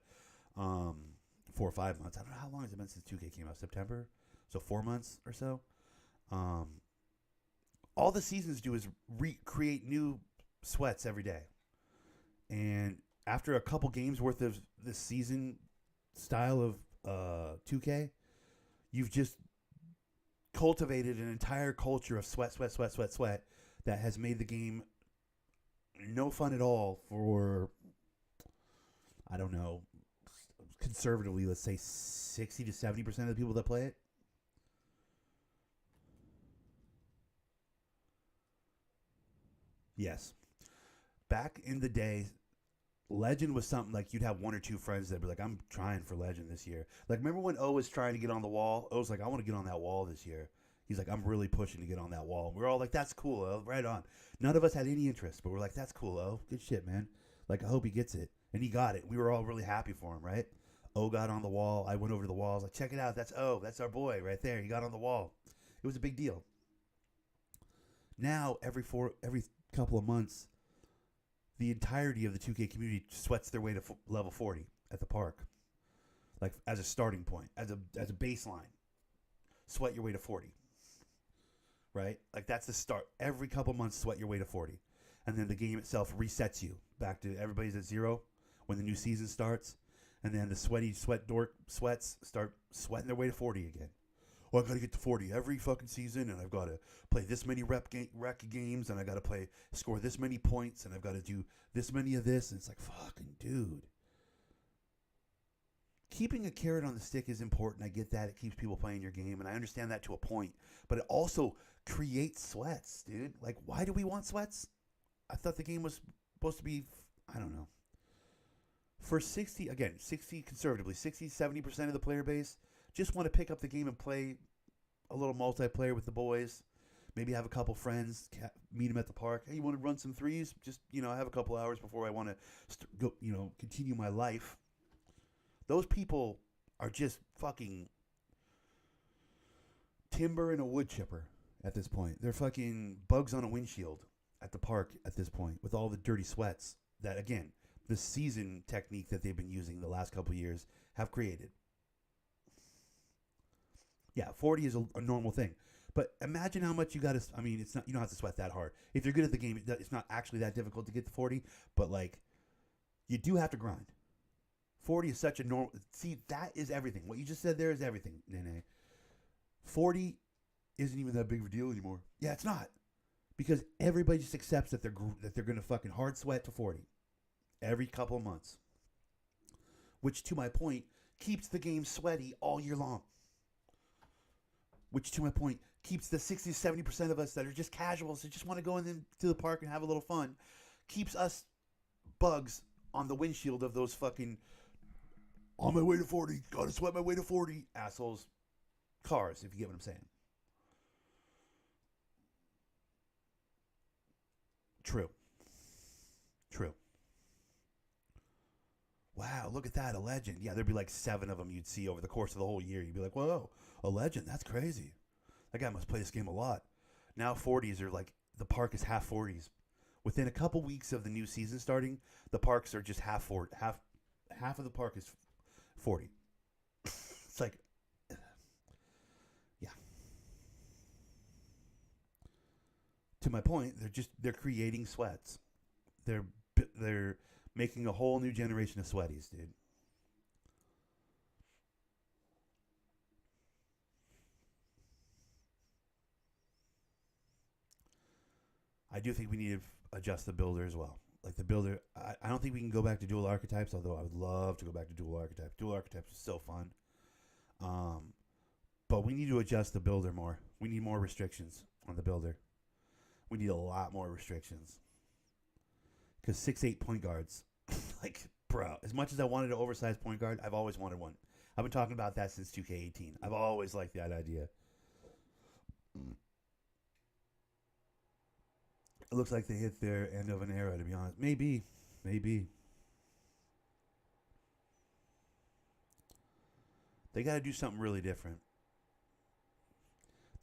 4 or 5 months. I don't know how long has it been since 2K came out. September? So 4 months or so. All the seasons do is create new sweats every day. And after a couple games worth of this season style of 2K, you've just cultivated an entire culture of sweat that has made the game no fun at all for, I don't know, conservatively, let's say 60 to 70% of the people that play it. Yes. Back in the day, Legend was something like you'd have 1 or 2 friends that'd be like, I'm trying for Legend this year. Like, remember when O was trying to get on the wall? O was like, I want to get on that wall this year. He's like, I'm really pushing to get on that wall. We're all like, that's cool, O. Right on. None of us had any interest, but we're like, that's cool, O. Good shit, man. Like, I hope he gets it. And he got it. We were all really happy for him, right? O got on the wall. I went over to the wall. I was like, check it out. That's O. That's our boy right there. He got on the wall. It was a big deal. Now, every couple of months, the entirety of the 2K community sweats their way to level 40 at the park. Like, as a starting point, as a baseline. Sweat your way to 40. right? Like that's the start. Every couple months, sweat your way to 40. And then the game itself resets you back to everybody's at 0 when the new season starts. And then the sweats start sweating their way to 40 again. Well, I got to get to 40 every fucking season, and I've got to play this many rec games, and I got to score this many points, and I've got to do this many of this. And it's like, fucking dude. Keeping a carrot on the stick is important. I get that. It keeps people playing your game, and I understand that to a point. But it also creates sweats, dude. Like, why do we want sweats? I thought the game was supposed to be, I don't know. For 60, conservatively, 60, 70% of the player base just want to pick up the game and play a little multiplayer with the boys. Maybe have a couple friends, meet them at the park. Hey, you want to run some threes? Just, I have a couple hours before I want to continue my life. Those people are just fucking timber and a wood chipper at this point. They're fucking bugs on a windshield at the park at this point with all the dirty sweats that, again, the season technique that they've been using the last couple of years have created. Yeah, 40 is a normal thing. But imagine how much you got to, it's not, you don't have to sweat that hard. If you're good at the game, it's not actually that difficult to get to 40, but like, you do have to grind. 40 is such a normal, see, that is everything. What you just said there is everything, Nene. 40 isn't even that big of a deal anymore. Yeah, it's not. Because everybody just accepts that they're going to fucking hard sweat to 40 every couple of months. Which, to my point, keeps the game sweaty all year long. Which, to my point, keeps the 60, 70% of us that are just casuals that just want to go into the park and have a little fun, keeps us bugs on the windshield of those fucking on my way to 40, gotta sweat my way to 40 assholes cars, if you get what I'm saying. True. Wow, look at that, a legend. Yeah, there'd be like 7 of them you'd see over the course of the whole year. You'd be like, whoa, a legend, that's crazy. That guy must play this game a lot. Now 40s are like, the park is half 40s. Within a couple weeks of the new season starting, the parks are just half of the park is 40. It's like, yeah. To my point, they're creating sweats. They're making a whole new generation of sweaties, dude. I do think we need to adjust the builder as well. Like the builder, I don't think we can go back to dual archetypes, although I would love to go back to dual archetypes. Dual archetypes is so fun. But we need to adjust the builder more. We need more restrictions on the builder. We need a lot more restrictions. Because 6'8" point guards, like, bro, as much as I wanted an oversized point guard, I've always wanted one. I've been talking about that since 2K18. I've always liked that idea. It looks like they hit their end of an era, to be honest. Maybe. They got to do something really different.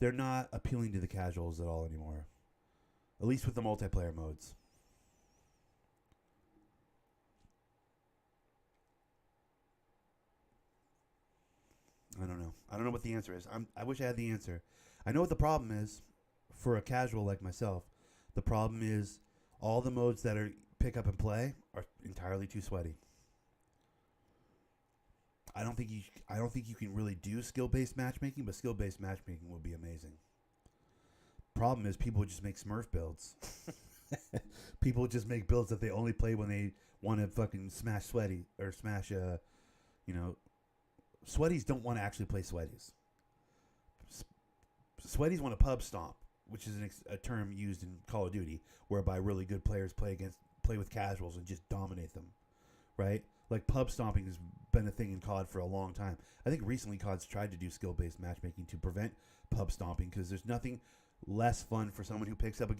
They're not appealing to the casuals at all anymore. At least with the multiplayer modes. I don't know. I don't know what the answer is. I wish I had the answer. I know what the problem is for a casual like myself. The problem is all the modes that are pick up and play are entirely too sweaty. I don't think you can really do skill-based matchmaking, but skill-based matchmaking would be amazing. Problem is people just make Smurf builds. People just make builds that they only play when they want to fucking smash sweaty or smash sweaties don't want to actually play sweaties. Sweaties want to pub stomp, which is a term used in Call of Duty, whereby really good players play with casuals and just dominate them, right? Like pub stomping has been a thing in COD for a long time. I think recently COD's tried to do skill-based matchmaking to prevent pub stomping because there's nothing less fun for someone who picks up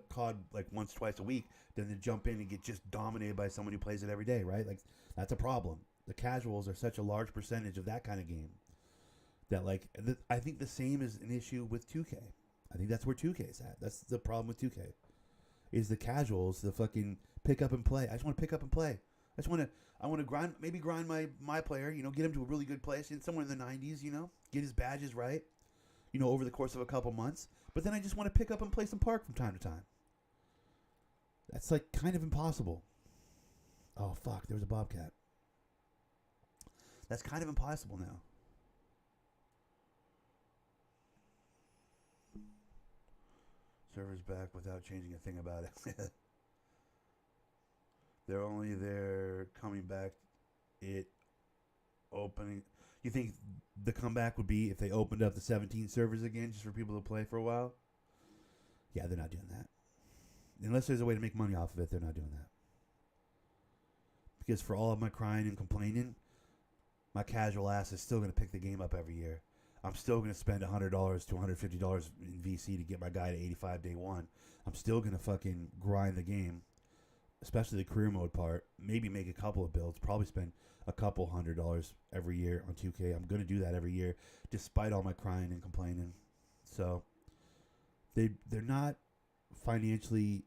COD like once, twice a week than to jump in and get just dominated by someone who plays it every day, right? Like that's a problem. The casuals are such a large percentage of that kind of game that I think the same is an issue with 2K. I think that's where 2K's at. That's the problem with 2K. Is the casuals, the fucking pick up and play. I just want to pick up and play. I want to grind my player, get him to a really good place, somewhere in the 90s, get his badges right. over the course of a couple months. But then I just want to pick up and play some park from time to time. That's like kind of impossible. Oh, fuck. There was a bobcat. That's kind of impossible now. Server's back without changing a thing about it. They're coming back. It opening. You think the comeback would be if they opened up the 17 servers again just for people to play for a while? Yeah, they're not doing that. Unless there's a way to make money off of it, they're not doing that. Because for all of my crying and complaining, my casual ass is still going to pick the game up every year. I'm still going to spend $100 to $150 in VC to get my guy to 85 day one. I'm still going to fucking grind the game, especially the career mode part. Maybe make a couple of builds. Probably spend a couple $100 every year on 2K. I'm going to do that every year, despite all my crying and complaining. So they're not financially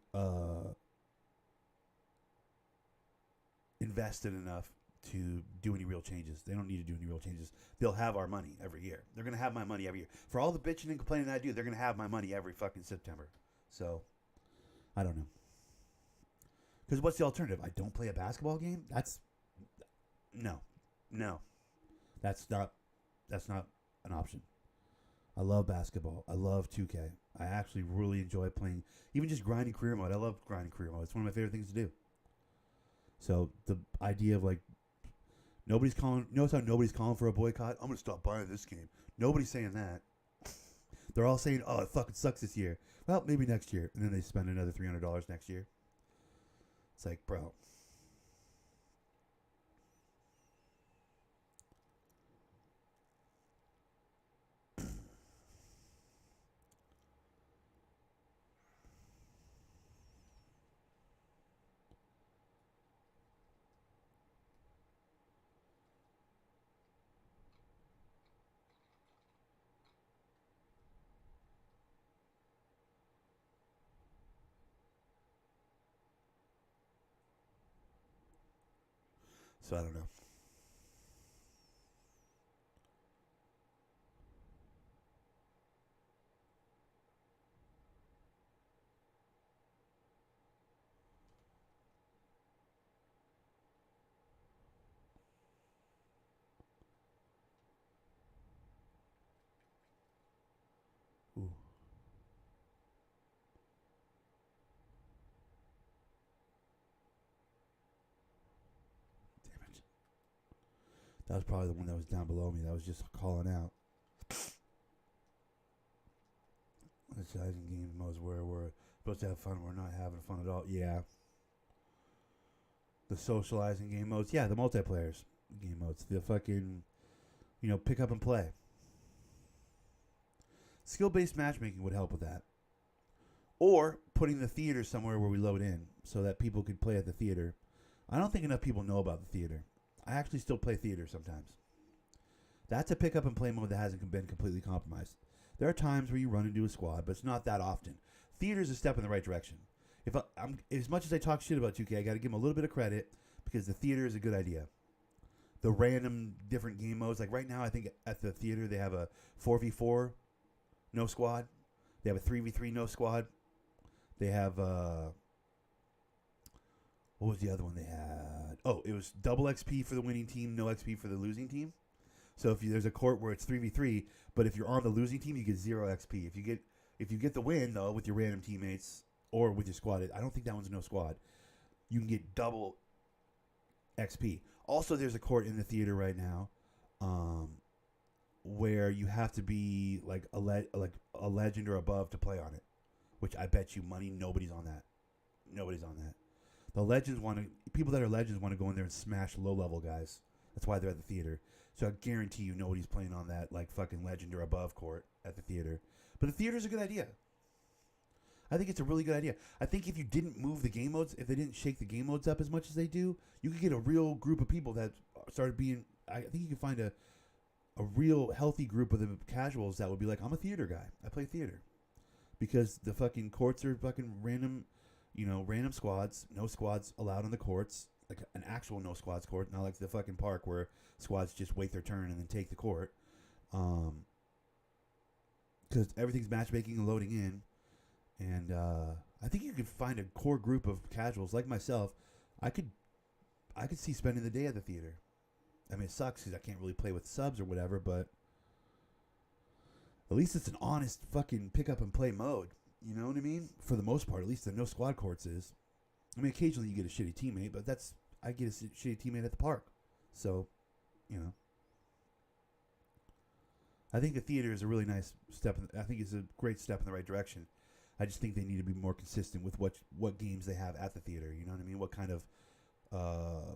invested enough to do any real changes. They don't need to do any real changes. They'll have our money every year. They're going to have my money every year. For all the bitching and complaining I do, they're going to have my money every fucking September. So, I don't know. Because what's the alternative? I don't play a basketball game? No. That's not an option. I love basketball. I love 2K. I actually really enjoy playing, even just grinding career mode. I love grinding career mode. It's one of my favorite things to do. So, the idea of like, notice how nobody's calling for a boycott? I'm going to stop buying this game. Nobody's saying that. They're all saying, oh, it fucking sucks this year. Well, maybe next year. And then they spend another $300 next year. It's like, bro. So I don't know. Ooh. Damn it. That was probably the one that was down below me. That was just calling out. The sizing game modes where we're supposed to have fun. We're not having fun at all. Yeah. The socializing game modes. Yeah, the multiplayers game modes. The fucking, pick up and play. Skill-based matchmaking would help with that. Or putting the theater somewhere where we load in so that people could play at the theater. I don't think enough people know about the theater. I actually still play theater sometimes. That's a pick up and play mode that hasn't been completely compromised. There are times where you run into a squad, but it's not that often. Theater is a step in the right direction. I'm as much as I talk shit about 2K, I got to give them a little bit of credit because the theater is a good idea. The random different game modes, like right now, I think at the theater they have a 4v4 no squad. They have a 3v3 no squad. They have what was the other one they had? Oh, it was double XP for the winning team, no XP for the losing team. So there's a court where it's 3v3, but if you're on the losing team, you get 0 XP. If you get the win though with your random teammates or with your squad, I don't think that one's no squad. You can get double XP. Also, there's a court in the theater right now, where you have to be like a legend or above to play on it. Which I bet you money nobody's on that. Nobody's on that. The people that are legends want to go in there and smash low level guys. That's why they're at the theater. So I guarantee you nobody's playing on that like fucking legend or above court at the theater. But the theater's a good idea. I think it's a really good idea. I think if you didn't move the game modes, if they didn't shake the game modes up as much as they do, you could get a real group of people that started being. I think you could find a real healthy group of the casuals that would be like, I'm a theater guy. I play theater. Because the fucking courts are fucking random, random squads. No squads allowed on the courts. Like an actual no squads court. Not like the fucking park where squads just wait their turn and then take the court. because everything's matchmaking and loading in. And I think you could find a core group of casuals like myself. I could see spending the day at the theater. I mean, it sucks because I can't really play with subs or whatever, but at least it's an honest fucking pick up and play mode. You know what I mean? For the most part, at least the no squad courts is. I mean, occasionally you get a shitty teammate, but I get a shitty teammate at the park. So, you know. I think the theater is a really nice step. I think it's a great step in the right direction. I just think they need to be more consistent with what games they have at the theater. You know what I mean? What kind of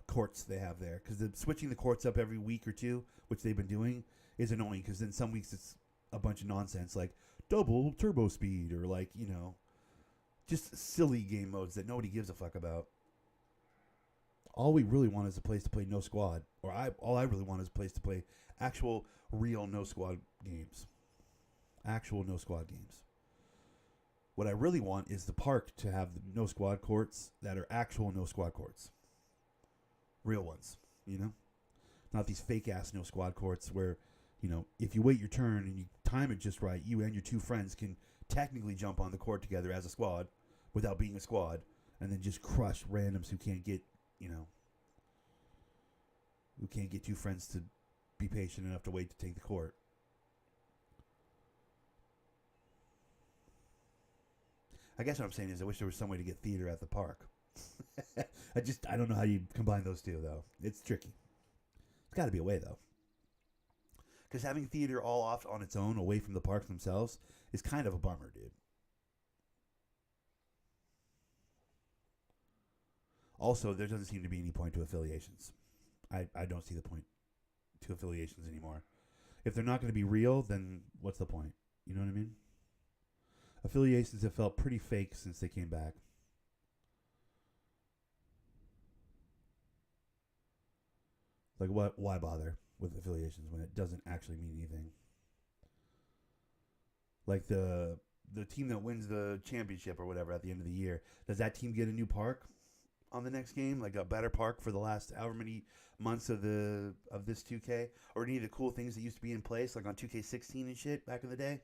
courts they have there. Because switching the courts up every week or two, which they've been doing, is annoying. Because then some weeks it's a bunch of nonsense like double turbo speed or like, you know, just silly game modes that nobody gives a fuck about. All we really want is a place to play no squad. All I really want is a place to play actual, real no squad games. Actual no squad games. What I really want is the park to have the no squad courts that are actual no squad courts. Real ones, you know? Not these fake ass no squad courts where, you know, if you wait your turn and you time it just right, you and your two friends can technically jump on the court together as a squad without being a squad and then just crush randoms who can't get, you know, who can't get two friends to be patient enough to wait to take the court. I guess what I'm saying is I wish there was some way to get theater at the park. I don't know how you combine those two, though. It's tricky. There's got to be a way, though. Because having theater all off on its own, away from the parks themselves, is kind of a bummer, dude. Also, there doesn't seem to be any point to affiliations. I don't see the point to affiliations anymore. If they're not going to be real, then what's the point? You know what I mean? Affiliations have felt pretty fake since they came back. Like, what? Why bother with affiliations when it doesn't actually mean anything? Like the team that wins the championship or whatever at the end of the year, does that team get a new park on the next game? Like a better park for the last however many months of this 2K? Or any of the cool things that used to be in place, like on 2K16 and shit back in the day?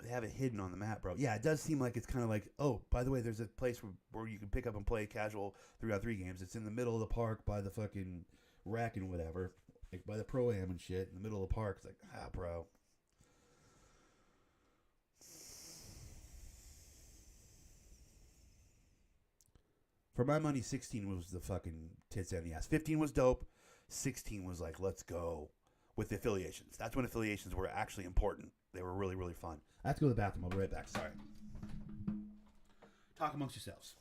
They have it hidden on the map, bro. Yeah, it does seem like it's kind of like, oh, by the way, there's a place where you can pick up and play casual 3-on-3 games. It's in the middle of the park by the fucking rack and whatever. Like by the Pro-Am and shit in the middle of the park. It's like, bro. For my money, 16 was the fucking tits and the ass. 15 was dope. 16 was like, let's go with the affiliations. That's when affiliations were actually important. They were really, really fun. I have to go to the bathroom. I'll be right back. Sorry. Talk amongst yourselves.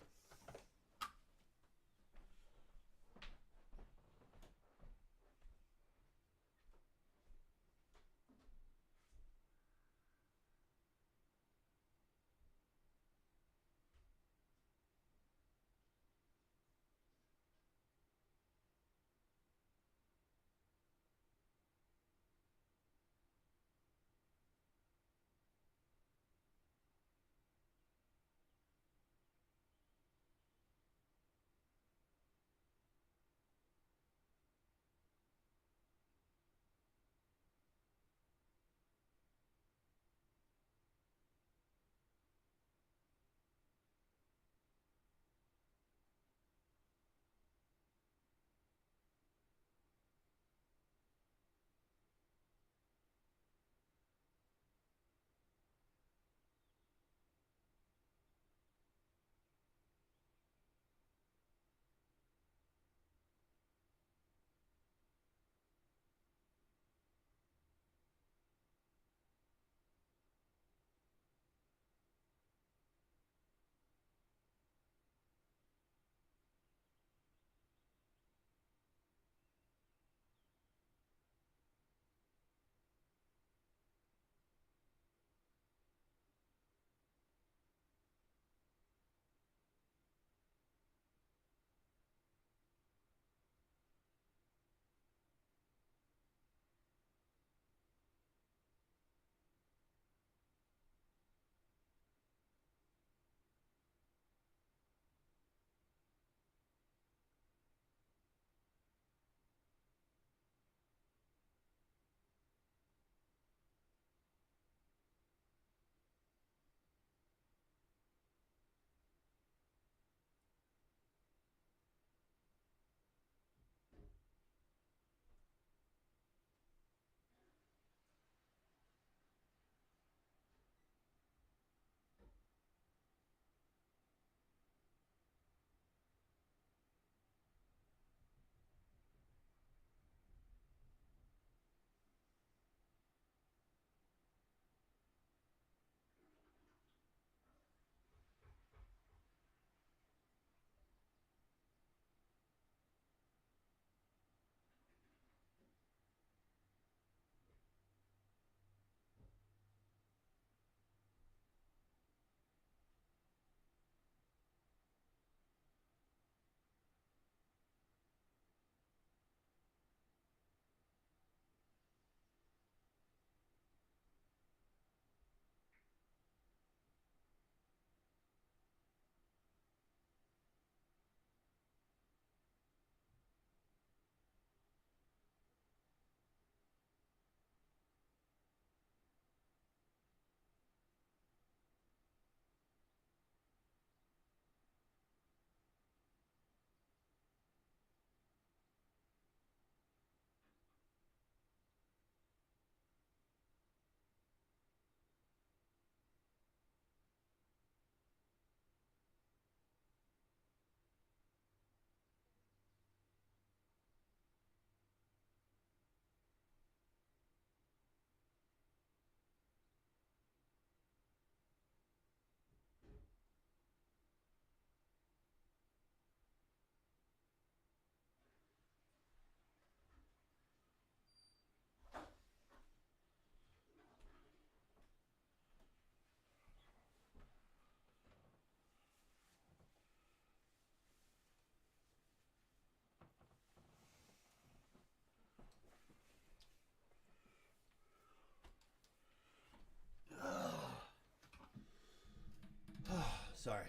Sorry.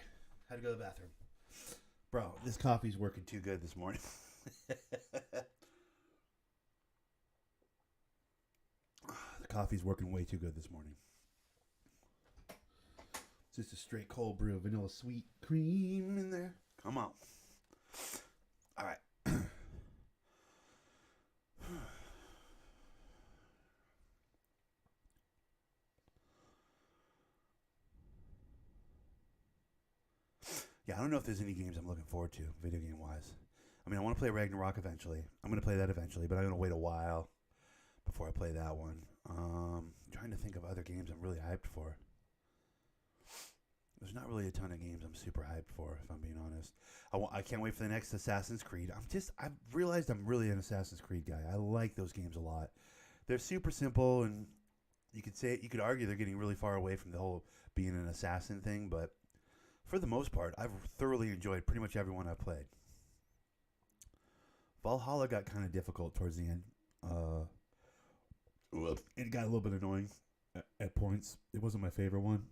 Had to go to the bathroom. Bro, this coffee's working too good this morning. The coffee's working way too good this morning. It's just a straight cold brew, vanilla sweet cream in there. Come on. All right. Yeah, I don't know if there's any games I'm looking forward to, video game wise. I mean, I want to play Ragnarok eventually. I'm going to play that eventually, but I'm going to wait a while before I play that one. Trying to think of other games I'm really hyped for. There's not really a ton of games I'm super hyped for, if I'm being honest. I can't wait for the next Assassin's Creed. I've realized I'm really an Assassin's Creed guy. I like those games a lot. They're super simple, and you could argue they're getting really far away from the whole being an assassin thing, but for the most part, I've thoroughly enjoyed pretty much every one I've played. Valhalla got kind of difficult towards the end. It got a little bit annoying at points. It wasn't my favorite one.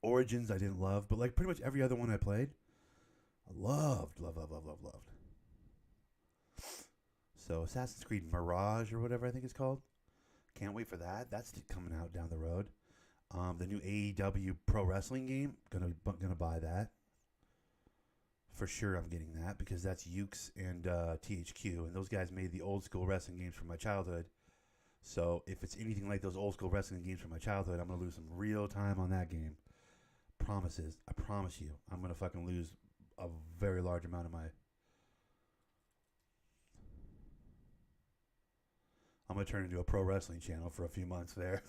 Origins I didn't love, but like pretty much every other one I played, I loved. So Assassin's Creed Mirage or whatever I think it's called. Can't wait for that. That's coming out down the road. The new AEW Pro Wrestling game, gonna buy that. For sure I'm getting that because that's Ukes and THQ, and those guys made the old school wrestling games from my childhood. So if it's anything like those old school wrestling games from my childhood, I'm going to lose some real time on that game. Promises. I promise you. I'm going to fucking lose a very large amount of my... I'm going to turn into a pro wrestling channel for a few months there.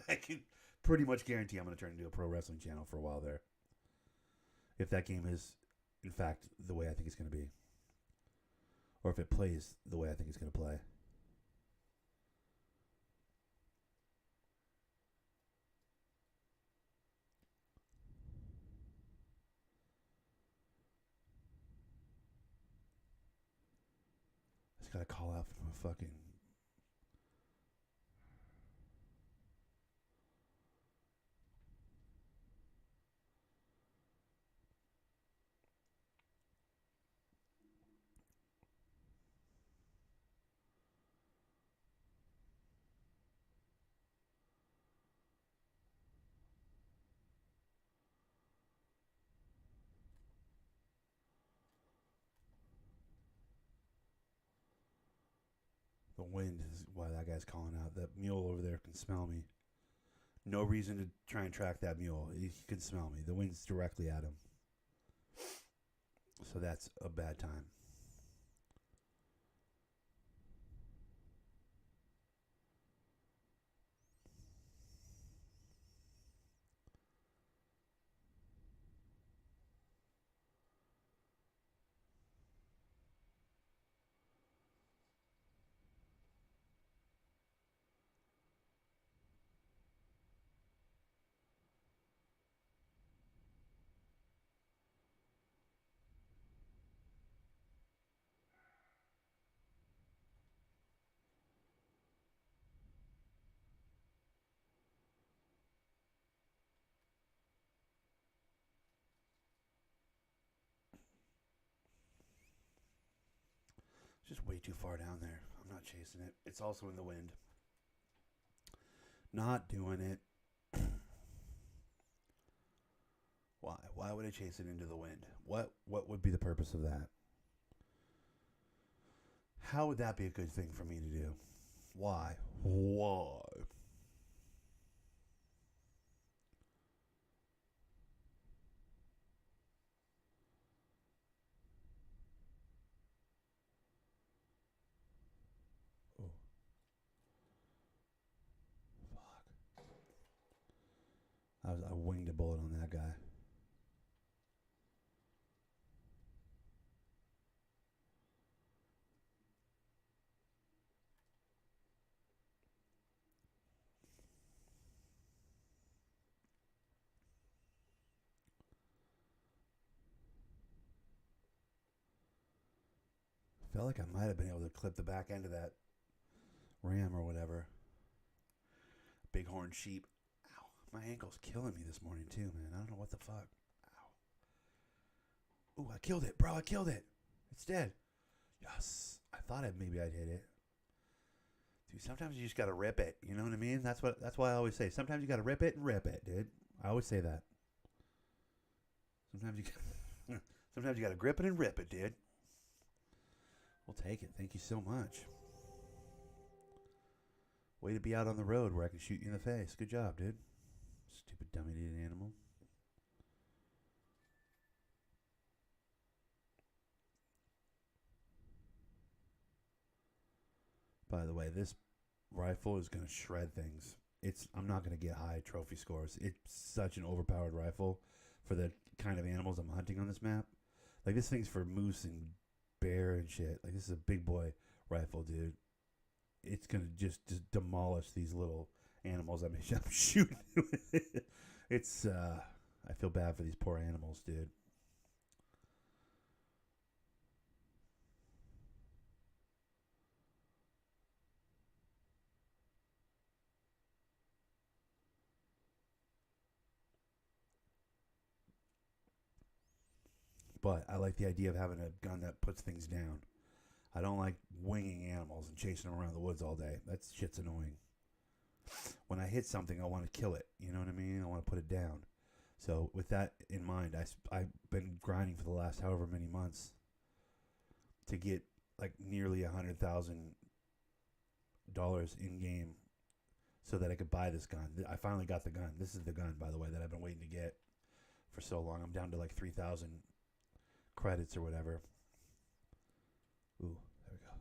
I can pretty much guarantee I'm going to turn into a pro wrestling channel for a while there. If that game is, in fact, the way I think it's going to be. Or if it plays the way I think it's going to play. Got to call out from a fucking... The wind is why that guy's calling out. That mule over there can smell me. No reason to try and track that mule. He can smell me. The wind's directly at him. So that's a bad time. It's just way too far down there. I'm not chasing it. It's also in the wind. Not doing it. Why? Why would I chase it into the wind? What would be the purpose of that? How would that be a good thing for me to do? Why? Why? Oh. Fuck. I winged a bullet on that guy. Felt like I might have been able to clip the back end of that ram or whatever. Bighorn sheep. Ow. My ankle's killing me this morning too, man. I don't know what the fuck. Ow. Ooh, I killed it, bro. I killed it. It's dead. Yes. I thought maybe I'd hit it. Dude, sometimes you just gotta rip it. You know what I mean? That's why I always say. Sometimes you gotta rip it and rip it, dude. I always say that. Sometimes you gotta grip it and rip it, dude. We'll take it. Thank you so much. Way to be out on the road where I can shoot you in the face. Good job, dude. Stupid dummy-eating animal. By the way, this rifle is going to shred things. I'm not going to get high trophy scores. It's such an overpowered rifle for the kind of animals I'm hunting on this map. Like, this thing's for moose and bear and shit. Like, this is a big boy rifle, dude. It's going to just demolish these little animals I'm shooting with. It's, I feel bad for these poor animals, dude. But I like the idea of having a gun that puts things down. I don't like winging animals and chasing them around the woods all day. That shit's annoying. When I hit something, I want to kill it. You know what I mean? I want to put it down. So with that in mind, I've been grinding for the last however many months to get like nearly $100,000 in game so that I could buy this gun. I finally got the gun. This is the gun, by the way, that I've been waiting to get for so long. I'm down to like 3,000 credits or whatever. Ooh, there we go.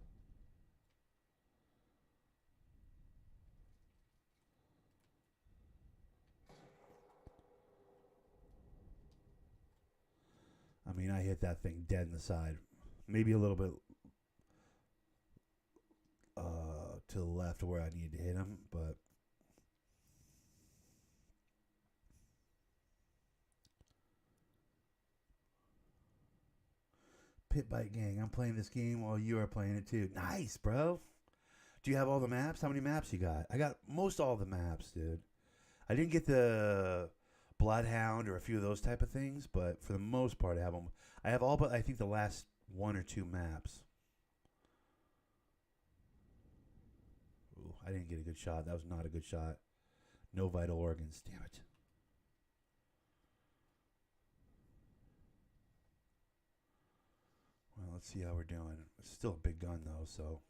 I mean, I hit that thing dead in the side. Maybe a little bit to the left of where I need to hit him, but Pit Bite Gang, I'm playing this game while you are playing it too. Nice, bro. Do you have all the maps? How many maps you got? I got most all the maps, dude. I didn't get the Bloodhound or a few of those type of things, but for the most part, I have them. I have all but I think the last one or two maps. Ooh, I didn't get a good shot. That was not a good shot. No vital organs. Damn it. Well, let's see how we're doing. It's still a big gun, though, so.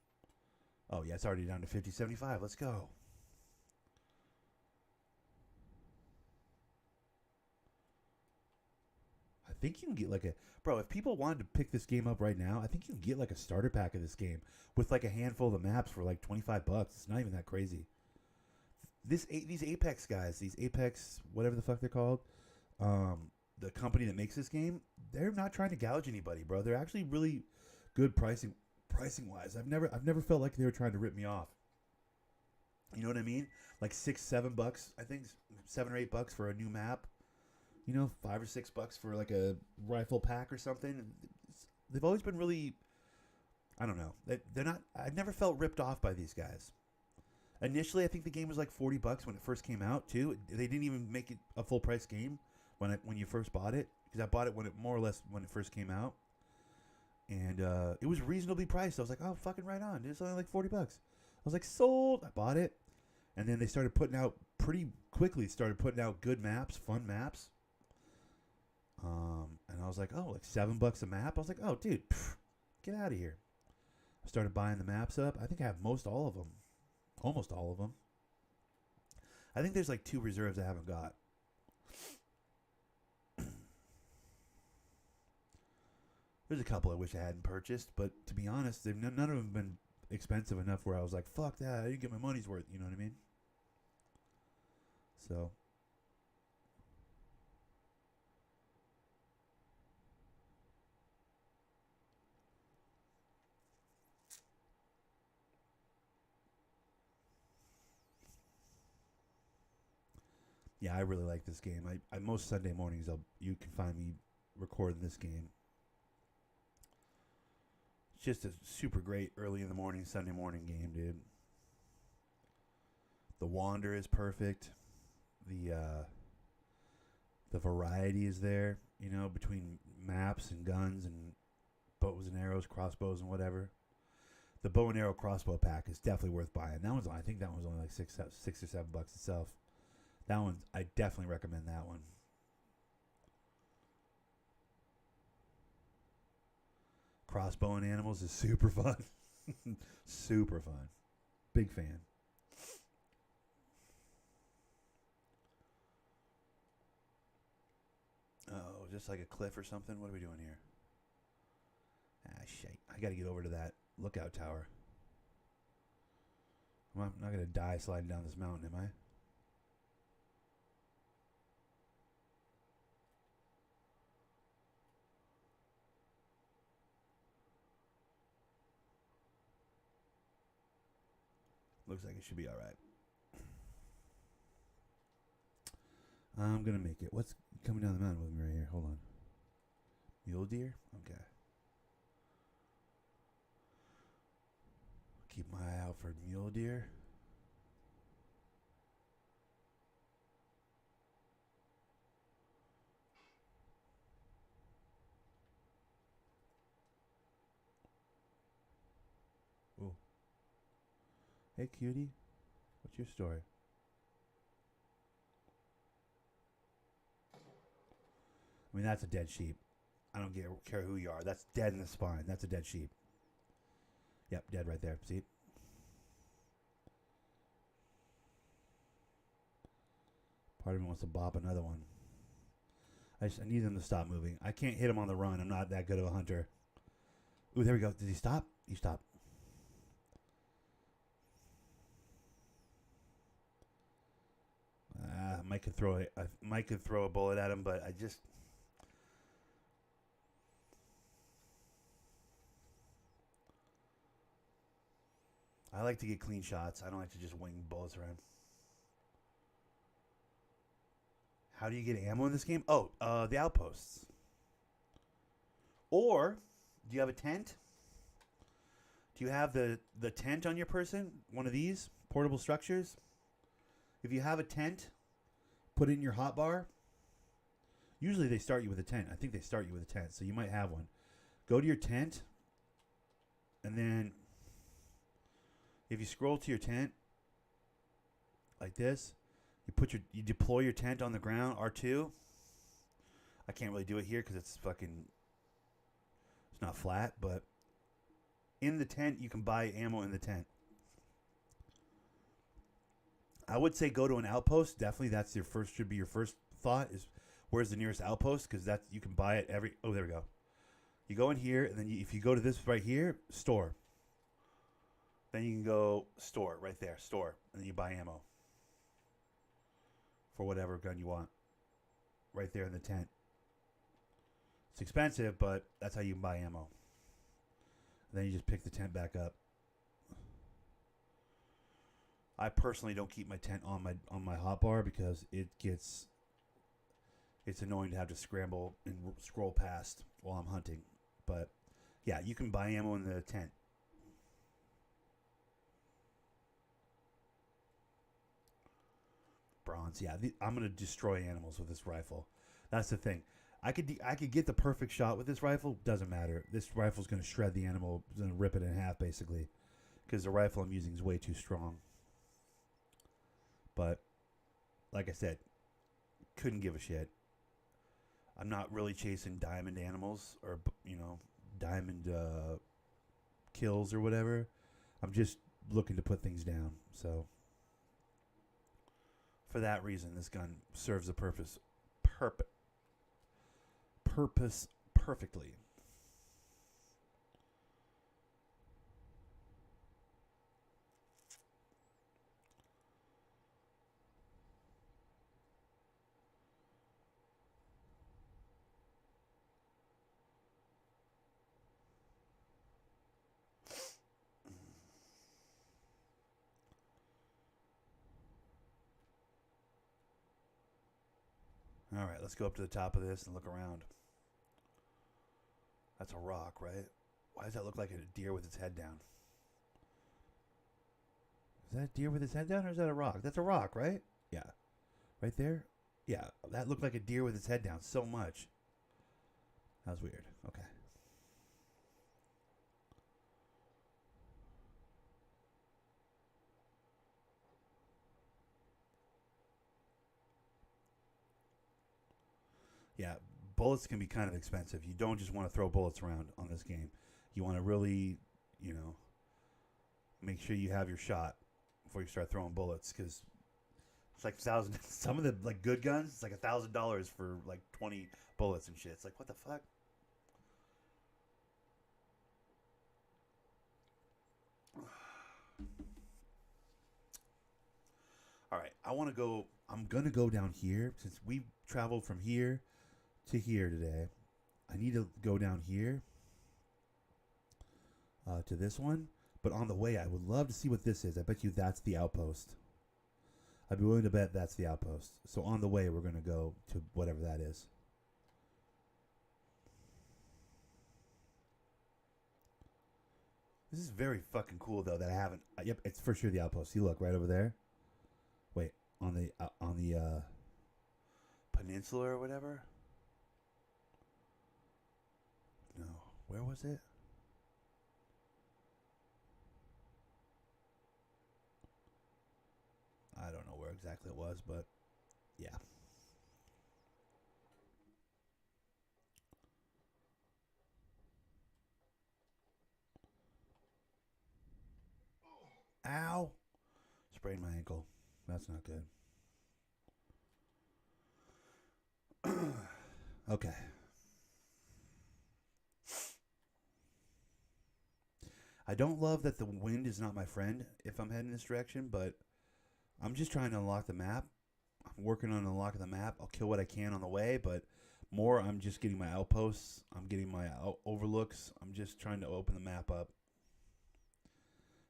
Oh, yeah, it's already down to 50-75. Let's go. I think you can get like a... Bro, if people wanted to pick this game up right now, I think you can get like a starter pack of this game with like a handful of the maps for like $25. It's not even that crazy. These Apex guys, these Apex, whatever the fuck they're called, the company that makes this game, they're not trying to gouge anybody, bro. They're actually really good pricing wise. I've never felt like they were trying to rip me off. You know what I mean? Like $6-7, I think $7 or $8 for a new map. You know, $5 or $6 for like a rifle pack or something. They've always been really, I don't know. They're not. I've never felt ripped off by these guys. Initially, I think the game was like $40 when it first came out too. They didn't even make it a full price game when you first bought it, because I bought it when it more or less when it first came out, and it was reasonably priced. I was like, oh, fucking right on. It's only like $40. I was like, sold. I bought it, and then they started putting out pretty quickly. Started putting out good maps, fun maps. And I was like, oh, like $7 a map. I was like, oh, dude, get out of here. I started buying the maps up. I think I have almost all of them. I think there's like 2 reserves I haven't got. There's a couple I wish I hadn't purchased, but to be honest, none of them have been expensive enough where I was like, fuck that, I didn't get my money's worth. You know what I mean? So... yeah, I really like this game. I most Sunday mornings you can find me recording this game. It's just a super great early in the morning Sunday morning game, dude. The Wander is perfect. the variety is there, you know, between maps and guns and bows and arrows, crossbows and whatever. The bow and arrow crossbow pack is definitely worth buying. That one's, I think that one's only like $6 or $7 itself. That one, I definitely recommend that one. Crossbowing animals is super fun. Super fun. Big fan. Oh, just like a cliff or something? What are we doing here? Ah, shit. I got to get over to that lookout tower. I'm not going to die sliding down this mountain, am I? Looks like it should be all right. I'm going to make it. What's coming down the mountain with me right here? Hold on. Mule deer? Okay. Keep my eye out for mule deer. Ooh. Hey, cutie. What's your story? I mean, that's a dead sheep. I don't care who you are. That's dead in the spine. That's a dead sheep. Yep, dead right there. See? Part of me wants to bop another one. I need them to stop moving. I can't hit him on the run. I'm not that good of a hunter. Ooh, there we go. Did he stop? He stopped. Mike could throw a bullet at him, but I like to get clean shots. I don't like to just wing bullets around. How do you get ammo in this game? Oh, the outposts. Or, do you have a tent? Do you have the tent on your person? One of these portable structures? If you have a tent, put it in your hotbar. Usually they start you with a tent. I think they start you with a tent, so you might have one. Go to your tent, and then if you scroll to your tent like this, you deploy your tent on the ground, R2. I can't really do it here because it's not flat, but in the tent you can buy ammo in the tent. I would say go to an outpost. Definitely, should be your first thought is where's the nearest outpost, because you can buy it oh, there we go. You go in here, and then if you go to this right here, store. Then you can go store right there, store, and then you buy ammo for whatever gun you want. Right there in the tent. It's expensive, but that's how you can buy ammo. And then you just pick the tent back up. I personally don't keep my tent on my hotbar because it's annoying to have to scramble and scroll past while I'm hunting. But yeah, you can buy ammo in the tent. Bronze, yeah. I'm gonna destroy animals with this rifle. That's the thing. I could get the perfect shot with this rifle. Doesn't matter. This rifle's gonna shred the animal. It's gonna rip it in half basically, because the rifle I'm using is way too strong. But like I said, couldn't give a shit. I'm not really chasing diamond animals or diamond kills or whatever. I'm just looking to put things down. So for that reason, this gun serves the purpose perfectly. All right, let's go up to the top of this and look around. That's a rock, right? Why does that look like a deer with its head down? Is that a deer with its head down, or is that a rock? That's a rock, right? Yeah. Right there? Yeah, that looked like a deer with its head down so much. That was weird. Okay. Yeah, bullets can be kind of expensive. You don't just want to throw bullets around on this game. You want to really, make sure you have your shot before you start throwing bullets, because it's like 1,000. Some of the like good guns, it's like $1,000 for like 20 bullets and shit. It's like, what the fuck? All right, I'm gonna go down here since we traveled from here to here today. I need to go down here to this one. But on the way, I would love to see what this is. I bet you that's the outpost. I'd be willing to bet that's the outpost. So on the way, we're going to go to whatever that is. This is very fucking cool, though, that I haven't... Yep, it's for sure the outpost. You look right over there. Wait, on the peninsula or whatever? No. Where was it? I don't know where exactly it was, but yeah. Ow! Sprained my ankle. That's not good. Okay. I don't love that the wind is not my friend if I'm heading this direction, but I'm just trying to unlock the map. I'm working on unlocking the map. I'll kill what I can on the way, but more I'm just getting my outposts. I'm getting my overlooks. I'm just trying to open the map up.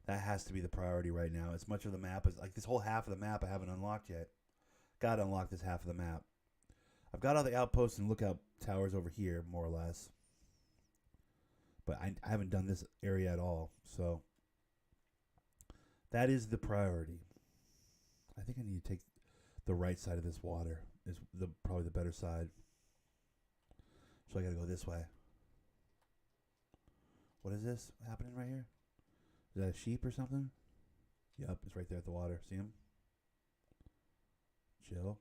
That has to be the priority right now. As much of the map as like this whole half of the map I haven't unlocked yet. Got to unlock this half of the map. I've got all the outposts and lookout towers over here, more or less. But I haven't done this area at all. So that is the priority. I think I need to take the right side of this water. Is probably the better side. So I got to go this way. What is this happening right here? Is that a sheep or something? Yep, it's right there at the water. See him? Chill.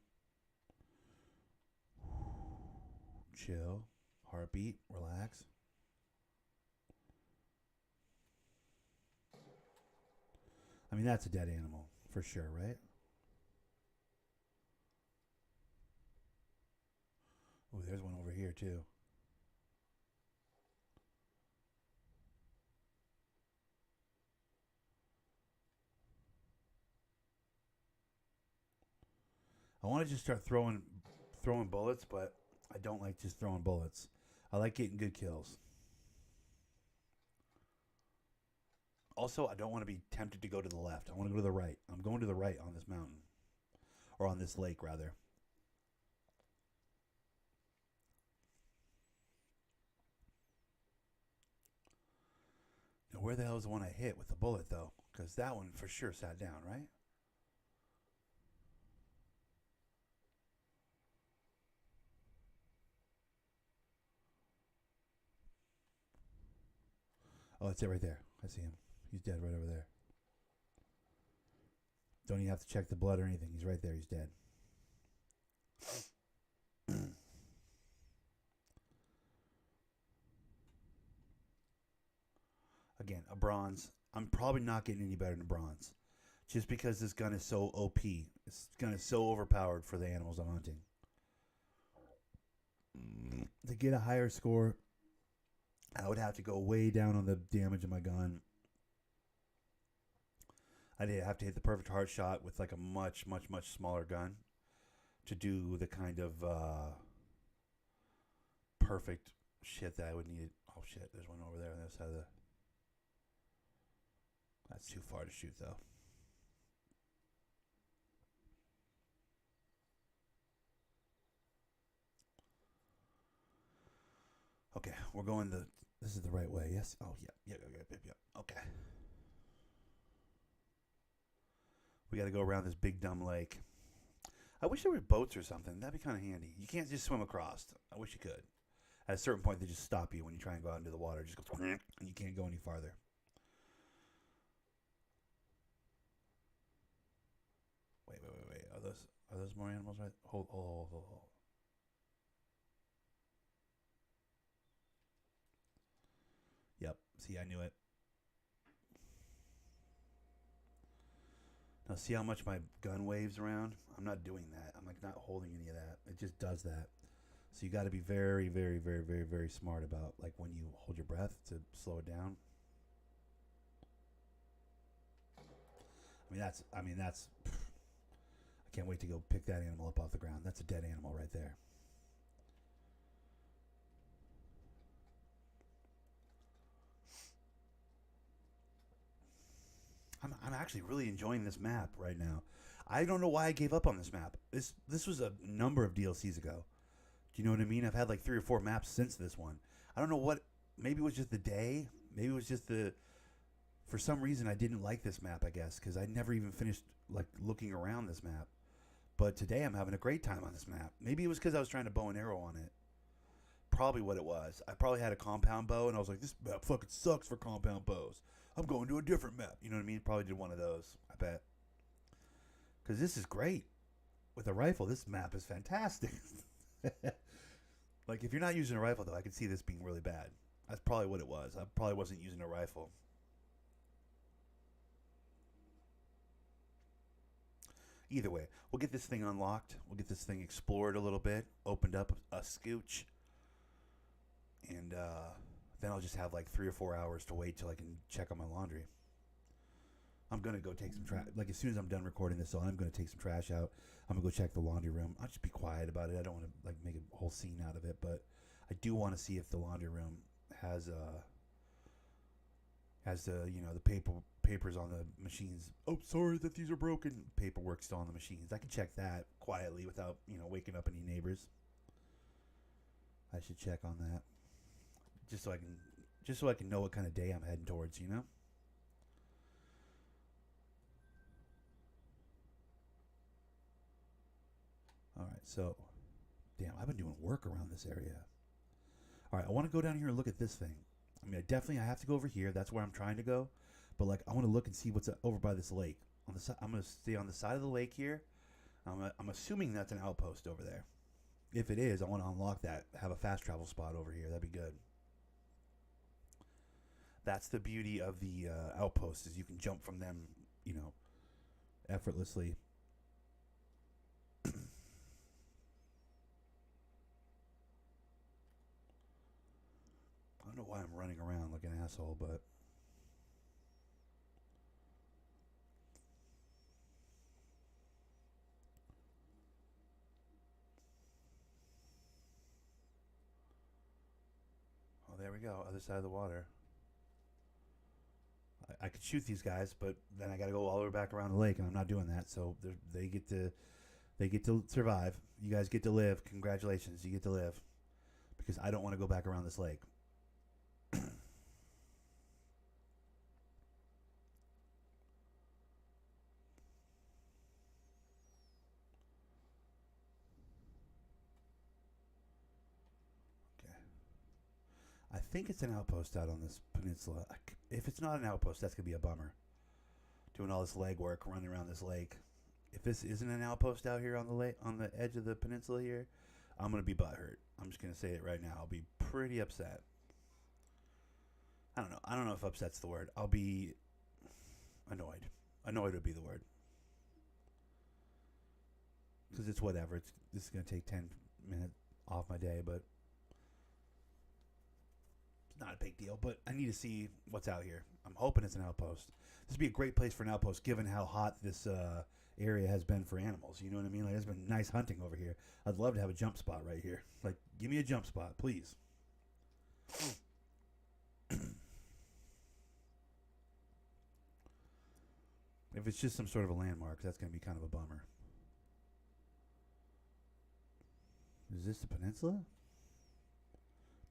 Chill. Heartbeat. Relax. I mean, that's a dead animal for sure, right? Oh, there's one over here too. I want to just start throwing bullets, but I don't like just throwing bullets. I like getting good kills. Also, I don't want to be tempted to go to the left. I want to go to the right. I'm going to the right on this mountain. Or on this lake, rather. Now, where the hell is the one I hit with the bullet, though? Because that one for sure sat down, right? Oh, that's it right there. I see him. He's dead right over there. Don't even have to check the blood or anything. He's right there. He's dead. Again, a bronze. I'm probably not getting any better than bronze. Just because this gun is so OP. This gun is so overpowered for the animals I'm hunting. To get a higher score, I would have to go way down on the damage of my gun. I'd have to hit the perfect heart shot with like a much, much, much smaller gun to do the kind of perfect shit that I would need. Oh shit, there's one over there on the other side of the... That's too far to shoot though. Okay, we're going this is the right way, yes? Oh, yeah. Okay. We got to go around this big dumb lake. I wish there were boats or something. That'd be kind of handy. You can't just swim across. I wish you could. At a certain point, they just stop you when you try and go out into the water. It just goes, and you can't go any farther. Wait. Are those more animals? Right? Hold. Yep. See, I knew it. Now, see how much my gun waves around? I'm not doing that. I'm like not holding any of that. It just does that. So you got to be very, very, very, very, very smart about like when you hold your breath to slow it down. I can't wait to go pick that animal up off the ground. That's a dead animal right there. I'm actually really enjoying this map right now. I don't know why I gave up on this map. This was a number of DLCs ago. Do you know what I mean? I've had like 3 or 4 maps since this one. I don't know what. Maybe it was just the day. Maybe it was just the. For some reason, I didn't like this map. I guess because I never even finished like looking around this map. But today I'm having a great time on this map. Maybe it was because I was trying to bow and arrow on it. Probably what it was. I probably had a compound bow, and I was like, this map fucking sucks for compound bows. I'm going to a different map. You know what I mean? Probably did one of those, I bet. Because this is great. With a rifle, this map is fantastic. Like, if you're not using a rifle, though, I could see this being really bad. That's probably what it was. I probably wasn't using a rifle. Either way, we'll get this thing unlocked. We'll get this thing explored a little bit. Opened up a scooch. And then I'll just have like 3 or 4 hours to wait till I can check on my laundry. I'm going to go take some trash. Like, as soon as I'm done recording this, I'm going to take some trash out. I'm going to go check the laundry room. I'll just be quiet about it. I don't want to like make a whole scene out of it, but I do want to see if the laundry room has the, you know, the papers on the machines. Oh, sorry that these are broken. Paperwork still on the machines. I can check that quietly without, you know, waking up any neighbors. I should check on that. Just so I can know what kind of day I'm heading towards, you know? All right, so, damn, I've been doing work around this area. All right, I want to go down here and look at this thing. I mean, I have to go over here. That's where I'm trying to go. But, like, I want to look and see what's over by this lake. On the side, I'm going to stay on the side of the lake here. I'm assuming that's an outpost over there. If it is, I want to unlock that, have a fast travel spot over here. That'd be good. That's the beauty of the outposts, is you can jump from them, you know, effortlessly. I don't know why I'm running around like an asshole, but oh, there we go, other side of the water. I could shoot these guys, but then I got to go all the way back around the lake, and I'm not doing that. So they get to survive. You guys get to live. Congratulations, you get to live, because I don't want to go back around this lake. I think it's an outpost out on this peninsula. If it's not an outpost, that's going to be a bummer. Doing all this legwork, running around this lake. If this isn't an outpost out here on the lake, on the edge of the peninsula here, I'm going to be butthurt. I'm just going to say it right now. I'll be pretty upset. I don't know. I don't know if upset's the word. I'll be annoyed. Annoyed would be the word. Because it's whatever. This is going to take 10 minutes off my day, but not a big deal, but I need to see what's out here. I'm hoping it's an outpost. This would be a great place for an outpost, given how hot this area has been for animals. You know what I mean? Like, there's been nice hunting over here. I'd love to have a jump spot right here. Like, give me a jump spot, please. If it's just some sort of a landmark, that's going to be kind of a bummer. Is this the peninsula?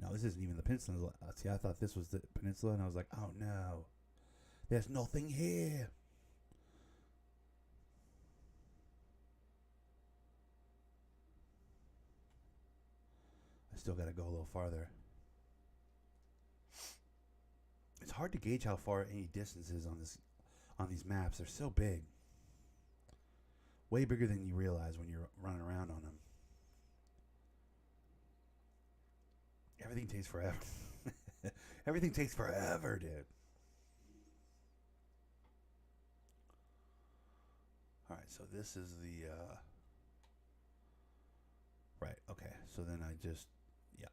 No, this isn't even the peninsula. See, I thought this was the peninsula, and I was like, oh no. There's nothing here. Still got to go a little farther. It's hard to gauge how far any distance is on these maps. They're so big. Way bigger than you realize when you're running around on them. Everything takes forever. Everything takes forever, dude. Alright, so this is the... Right, okay. So then I just... Yeah.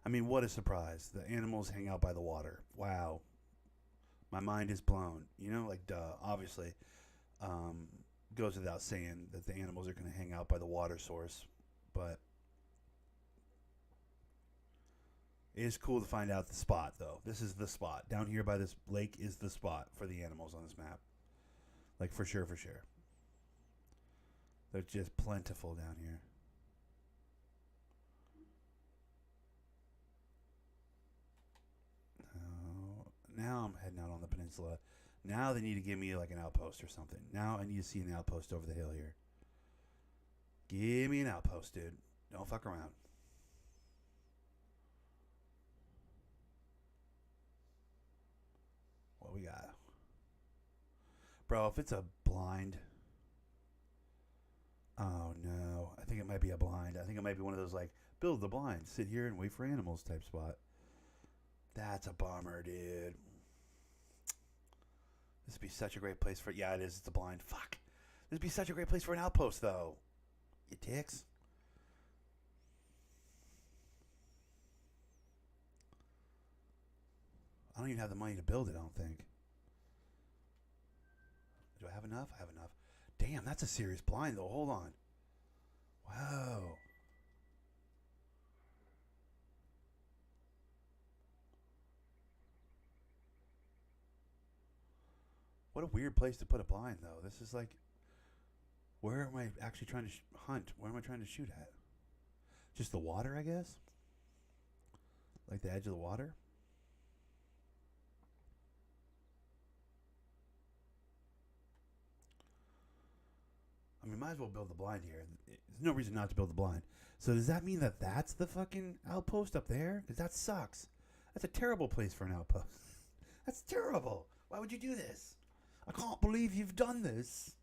I mean, what a surprise. The animals hang out by the water. Wow. My mind is blown. You know, like, duh. Obviously, goes without saying that the animals are going to hang out by the water source. But it is cool to find out the spot, though. This is the spot. Down here by this lake is the spot for the animals on this map. Like, for sure, for sure. They're just plentiful down here. Now I'm heading out on the peninsula. Now they need to give me like an outpost or something. Now I need to see an outpost over the hill here. Give me an outpost, dude. Don't fuck around. What we got? Bro, if it's a blind... Oh, no. I think it might be a blind. I think it might be one of those, like, build the blind, sit here and wait for animals type spot. That's a bummer, dude. This would be such a great place for... Yeah, it is. It's a blind. Fuck. This would be such a great place for an outpost, though. You dicks. I don't even have the money to build it, I don't think. Do I have enough? I have enough. Damn, that's a serious blind, though. Hold on. Wow. What a weird place to put a blind, though. This is like... Where am I actually trying to hunt? Where am I trying to shoot at? Just the water, I guess? Like the edge of the water? I mean, might as well build the blind here. There's no reason not to build the blind. So does that mean that that's the fucking outpost up there? Because that sucks. That's a terrible place for an outpost. That's terrible. Why would you do this? I can't believe you've done this.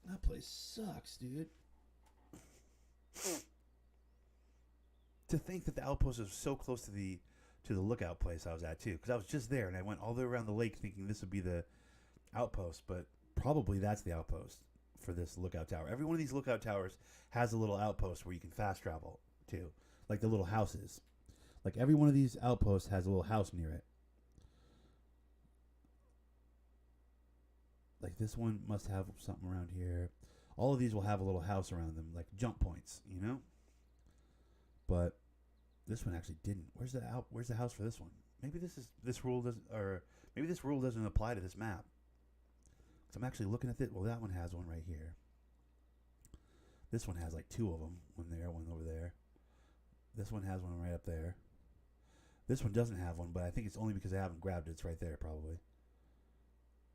That place sucks, dude. To think that the outpost is so close to the lookout place I was at too, because I was just there and I went all the way around the lake thinking this would be the outpost, but probably that's the outpost for this lookout tower. Every one of these lookout towers has a little outpost where you can fast travel to, like the little houses. Like every one of these outposts has a little house near it. Like this one must have something around here. All of these will have a little house around them, like jump points, you know? But this one actually didn't. Where's the house for this one? Maybe this rule doesn't apply to this map. Cuz I'm actually looking at it. Well, that one has one right here. This one has like two of them, one there, one over there. This one has one right up there. This one doesn't have one, but I think it's only because I haven't grabbed it. It's right there probably.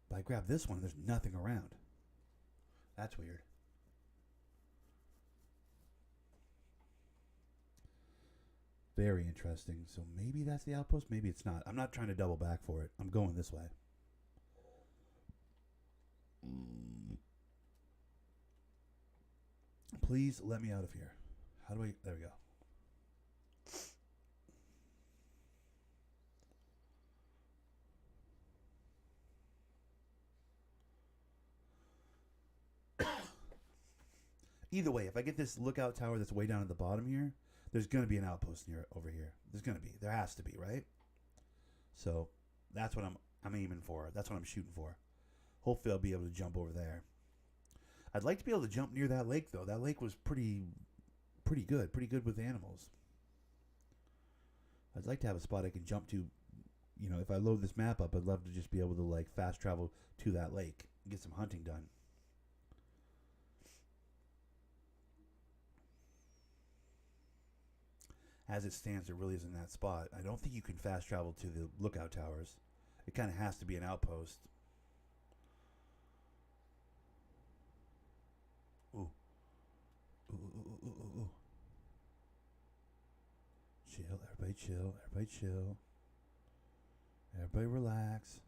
But I grabbed this one and there's nothing around. That's weird. Very interesting. So maybe that's the outpost. Maybe it's not. I'm not trying to double back for it. I'm going this way. Please let me out of here. How do I... There we go. Either way, if I get this lookout tower that's way down at the bottom here, there's going to be an outpost near over here. There's going to be. There has to be, right? So that's what I'm aiming for. That's what I'm shooting for. Hopefully I'll be able to jump over there. I'd like to be able to jump near that lake, though. That lake was pretty good. Pretty good with animals. I'd like to have a spot I can jump to. You know, if I load this map up, I'd love to just be able to, like, fast travel to that lake and get some hunting done. as it stands, there really isn't that spot. I don't think you can fast travel to the lookout towers. It kind of has to be an outpost. Ooh. Ooh, ooh, ooh, ooh, ooh. Chill, everybody chill, everybody chill. Everybody relax.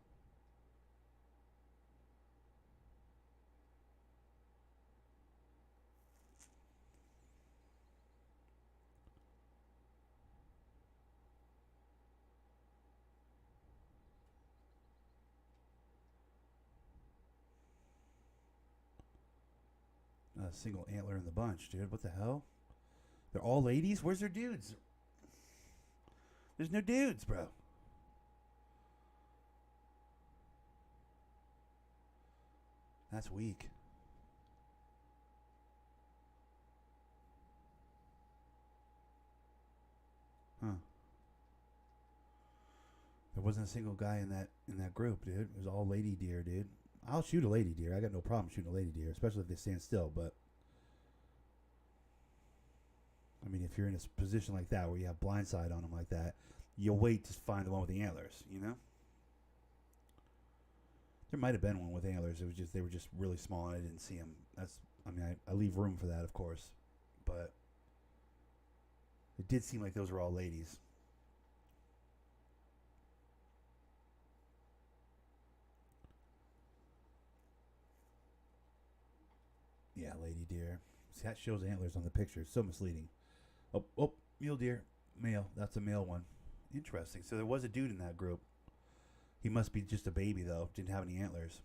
Not a single antler in the bunch, dude. What the hell? They're all ladies? Where's their dudes? There's no dudes, bro. That's weak. Huh. There wasn't a single guy in that group, dude. It was all lady deer, dude. I'll shoot a lady deer. I got no problem shooting a lady deer, especially if they stand still. But I mean, if you're in a position like that where you have blindside on them like that, you'll wait to find the one with the antlers. You know. There might have been one with antlers. It was just they were just really small and I didn't see them. I mean, I leave room for that, of course, but it did seem like those were all ladies. Yeah, lady deer. See, that shows antlers on the picture. It's so misleading. Oh, mule deer, male. That's a male one. Interesting. So there was a dude in that group. He must be just a baby though. Didn't have any antlers.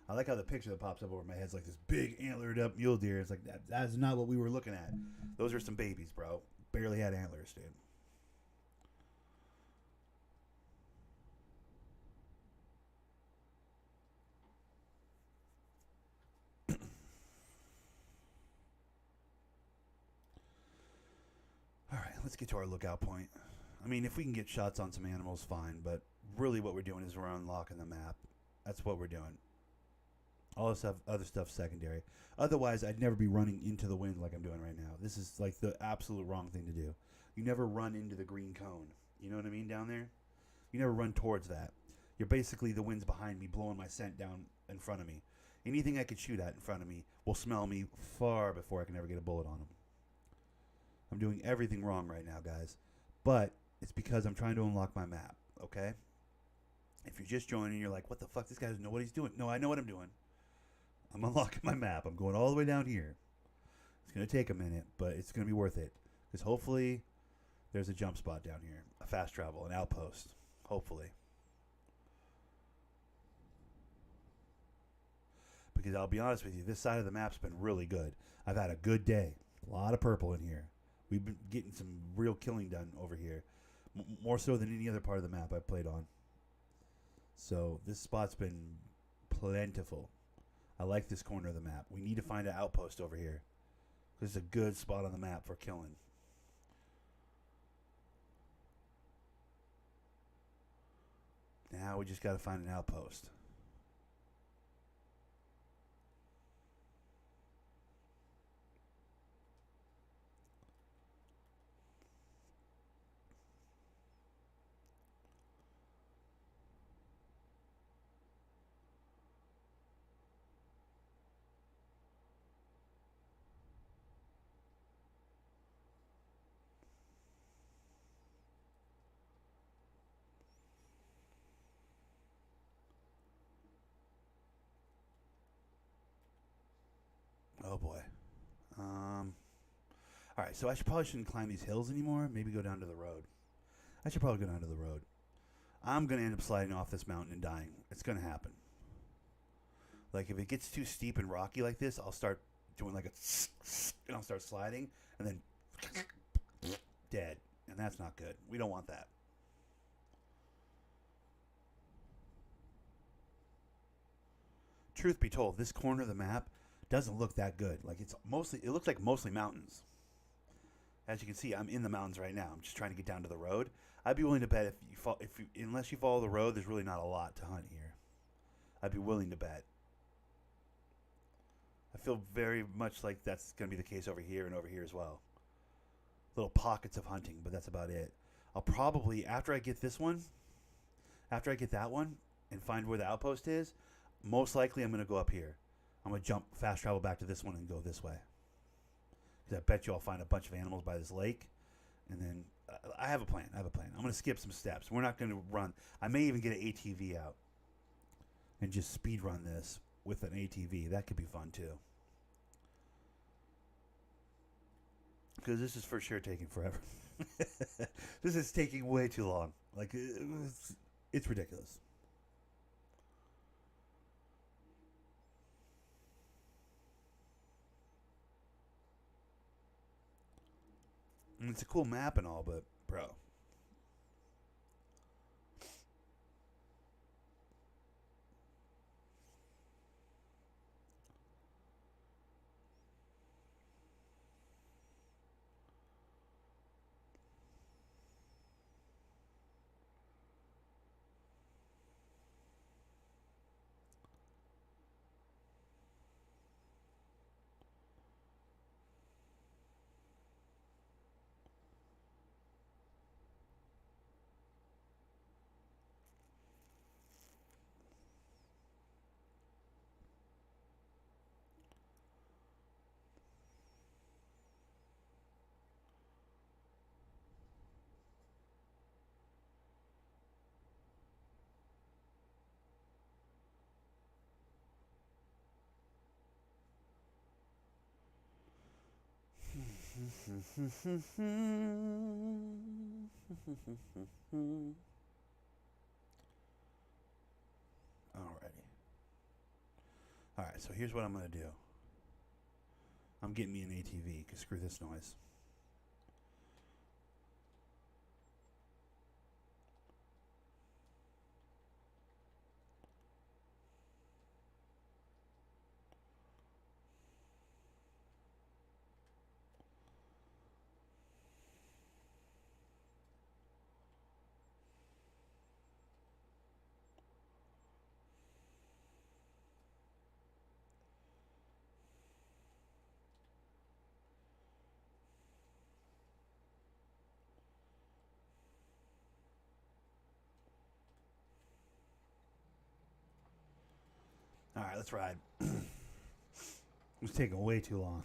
I like how the picture that pops up over my head is like this big antlered up mule deer. It's like that's not what we were looking at. Those are some babies, bro. Barely had antlers, dude. All right, let's get to our lookout point. I mean, if we can get shots on some animals, fine. But really, what we're doing is we're unlocking the map. That's what we're doing. All this stuff, other stuff, secondary. Otherwise, I'd never be running into the wind like I'm doing right now. This is like the absolute wrong thing to do. You never run into the green cone. You know what I mean down there? You never run towards that. You're basically the wind's behind me, blowing my scent down in front of me. Anything I could shoot at in front of me will smell me far before I can ever get a bullet on them. I'm doing everything wrong right now, guys. But it's because I'm trying to unlock my map, okay? If you're just joining, you're like, what the fuck? This guy doesn't know what he's doing. No, I know what I'm doing. I'm unlocking my map. I'm going all the way down here. It's going to take a minute, but it's going to be worth it. Because hopefully there's a jump spot down here. A fast travel, an outpost. Hopefully. Because I'll be honest with you, this side of the map's been really good. I've had a good day. A lot of purple in here. We've been getting some real killing done over here. More so than any other part of the map I've played on. So this spot's been plentiful. I like this corner of the map. We need to find an outpost over here. This is a good spot on the map for killing. Now we just got to find an outpost. Oh boy. All right, so I probably shouldn't climb these hills anymore. Maybe go down to the road. I should probably go down to the road. I'm going to end up sliding off this mountain and dying. It's going to happen. Like, if it gets too steep and rocky like this, I'll start doing like a and I'll start sliding and then dead. And that's not good. We don't want that. Truth be told, this corner of the map doesn't look that good. Like, it looks like mostly mountains. As you can see, I'm in the mountains right now. I'm just trying to get down to the road. I'd be willing to bet unless you follow the road, there's really not a lot to hunt here. I'd be willing to bet. I feel very much like that's going to be the case over here and over here as well. little pockets of hunting, but that's about it. I'll probably, after I get this one, after I get that one and find where the outpost is, most likely I'm going to go up here. I'm going to jump, fast travel back to this one and go this way. Because I bet you I'll find a bunch of animals by this lake. And then I have a plan. I'm going to skip some steps. We're not going to run. I may even get an ATV out and just speed run this with an ATV. That could be fun too. Because this is for sure taking forever. This is taking way too long. Like, it's ridiculous. And it's a cool map and all, but, bro. Alrighty. Alright, so here's what I'm going to do. I'm getting me an ATV, because screw this noise. Alright, let's ride. It's taking way too long.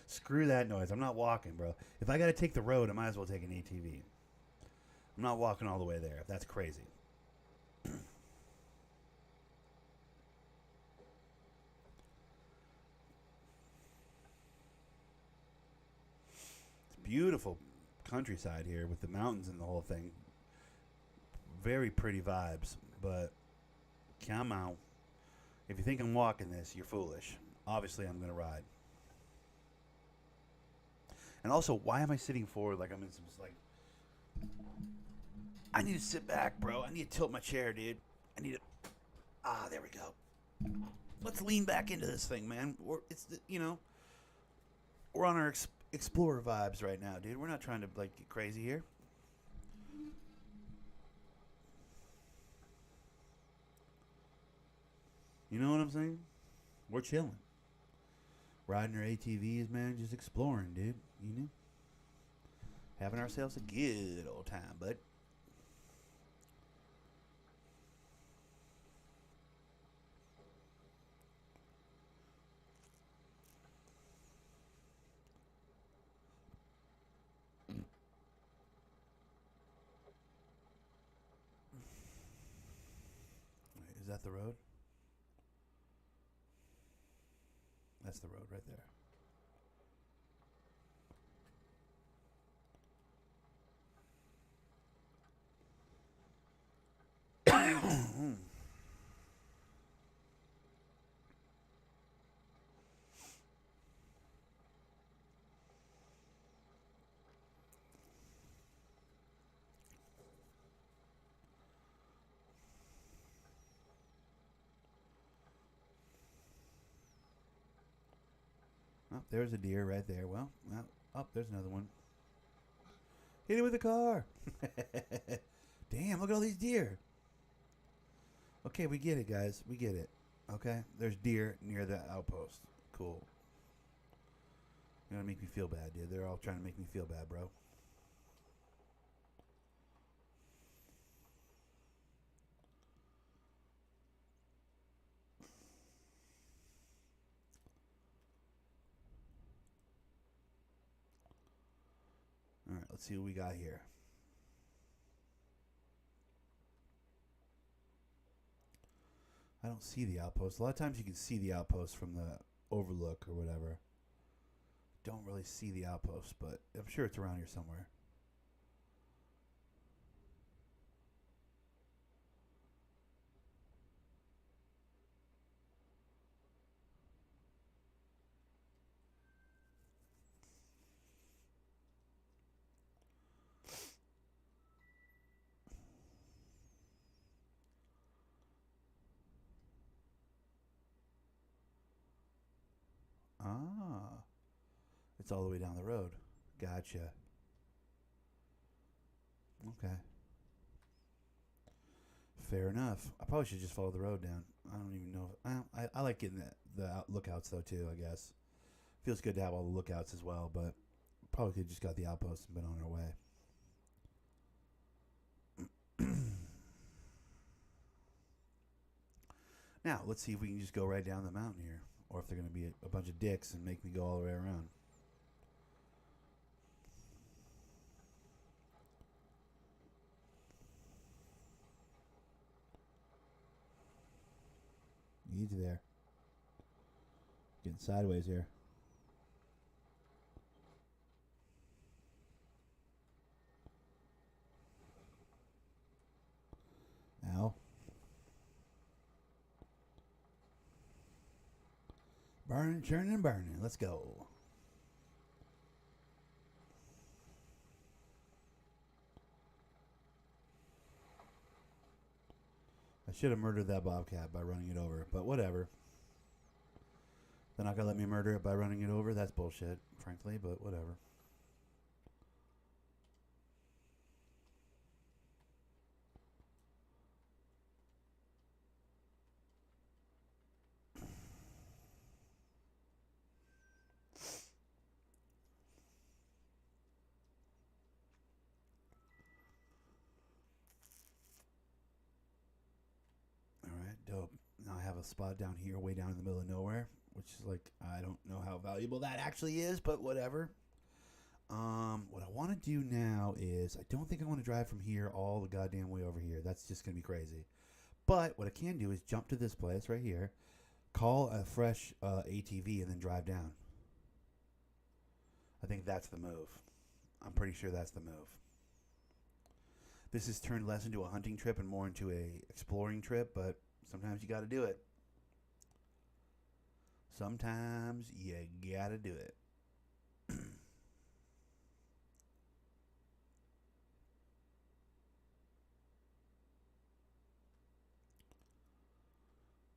Screw that noise. I'm not walking, bro. If I got to take the road, I might as well take an ATV. I'm not walking all the way there. That's crazy. It's beautiful countryside here with the mountains and the whole thing. Very pretty vibes, but come on. If you think I'm walking this, you're foolish. Obviously, I'm going to ride. And also, why am I sitting forward like I'm in some, like... I need to sit back, bro. I need to tilt my chair, dude. I need to... Ah, there we go. Let's lean back into this thing, man. It's, you know... We're on our explorer vibes right now, dude. We're not trying to, like, get crazy here. You know what I'm saying? We're chilling. Riding our ATVs, man, just exploring, dude. You know? Having ourselves a good old time, bud. Wait, is that the road? That's the road right there. Oh, there's a deer right there. Well, oh, there's another one. Hit it with a car. Damn, look at all these deer. Okay, we get it, guys. We get it. Okay, there's deer near the outpost. Cool. You're gonna make me feel bad, dude. They're all trying to make me feel bad, bro. All right, let's see what we got here. I don't see the outpost. A lot of times you can see the outpost from the overlook or whatever. Don't really see the outpost, but I'm sure it's around here somewhere. Ah, it's all the way down the road. Gotcha. Okay. Fair enough. I probably should just follow the road down. I don't even know. I like getting the lookouts, though, too, I guess. Feels good to have all the lookouts as well, but probably could have just got the outpost and been on our way. Now, let's see if we can just go right down the mountain here. Or if they're going to be a bunch of dicks and make me go all the way around. Easy there. Getting sideways here. Ow. Burning, churning, burning. Let's go. I should have murdered that bobcat by running it over, but whatever. They're not going to let me murder it by running it over. That's bullshit, frankly, but whatever. Dope. Now I have a spot down here, way down in the middle of nowhere, which is like, I don't know how valuable that actually is, but whatever. What I want to do now is, I don't think I want to drive from here all the goddamn way over here. That's just going to be crazy. But what I can do is jump to this place right here, call a fresh ATV, and then drive down. I think that's the move. I'm pretty sure that's the move. This has turned less into a hunting trip and more into a exploring trip, but sometimes you got to do it. Sometimes you got to do it.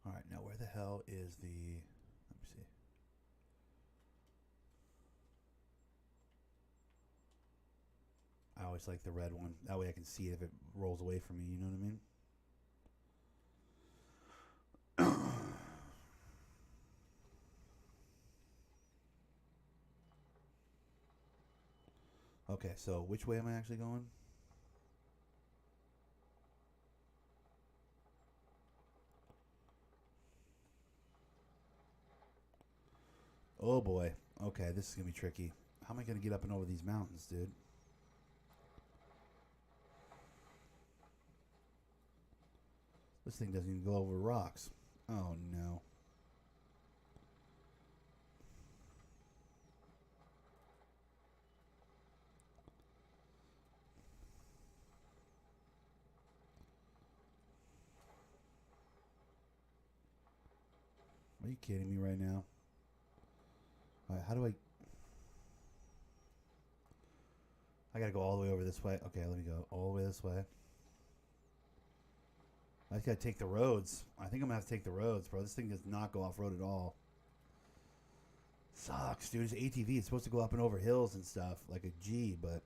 All right, now where the hell is the... Let me see. I always like the red one. That way I can see it if it rolls away from me, you know what I mean? Okay, so which way am I actually going? Oh boy. Okay, this is going to be tricky. How am I going to get up and over these mountains, dude? This thing doesn't even go over rocks. Oh no. Are you kidding me right now? All right, how do I gotta go all the way over this way. Okay, let me go all the way this way. I just gotta take the roads. I think I'm gonna have to take the roads, bro. This thing does not go off road at all. Sucks, dude. It's ATV. It's supposed to go up and over hills and stuff like a G, but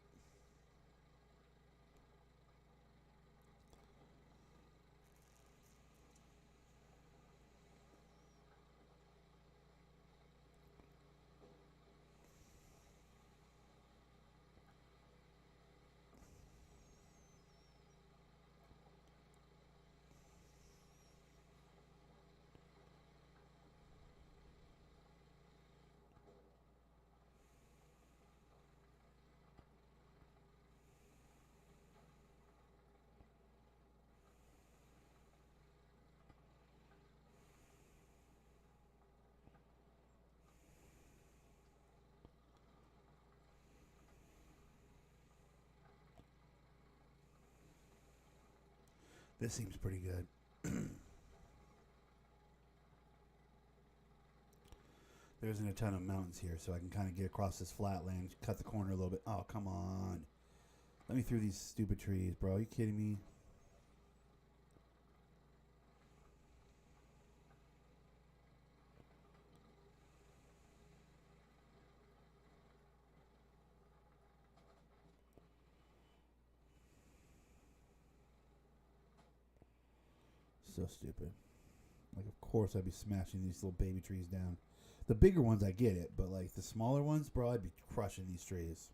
This seems pretty good. There isn't a ton of mountains here, so I can kind of get across this flat land, cut the corner a little bit. Oh, come on. Let me through these stupid trees, bro. Are you kidding me? So stupid. Like, of course I'd be smashing these little baby trees down. The bigger ones, I get it. But, like, the smaller ones, bro, I'd be crushing these trees.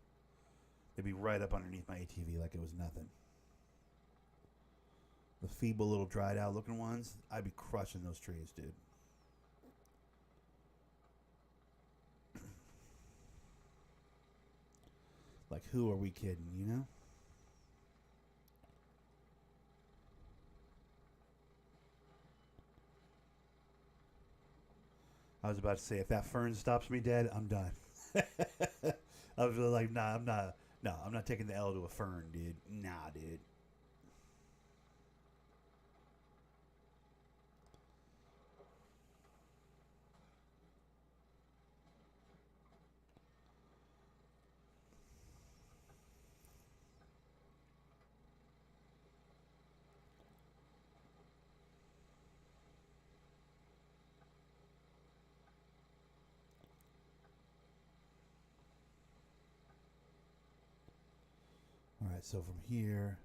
They'd be right up underneath my ATV like it was nothing. The feeble little dried out looking ones, I'd be crushing those trees, dude. Like, who are we kidding, you know? I was about to say, if that fern stops me dead, I'm done. I was like, nah, I'm not. No, I'm not taking the L to a fern, dude. Nah, dude. All right, so from here,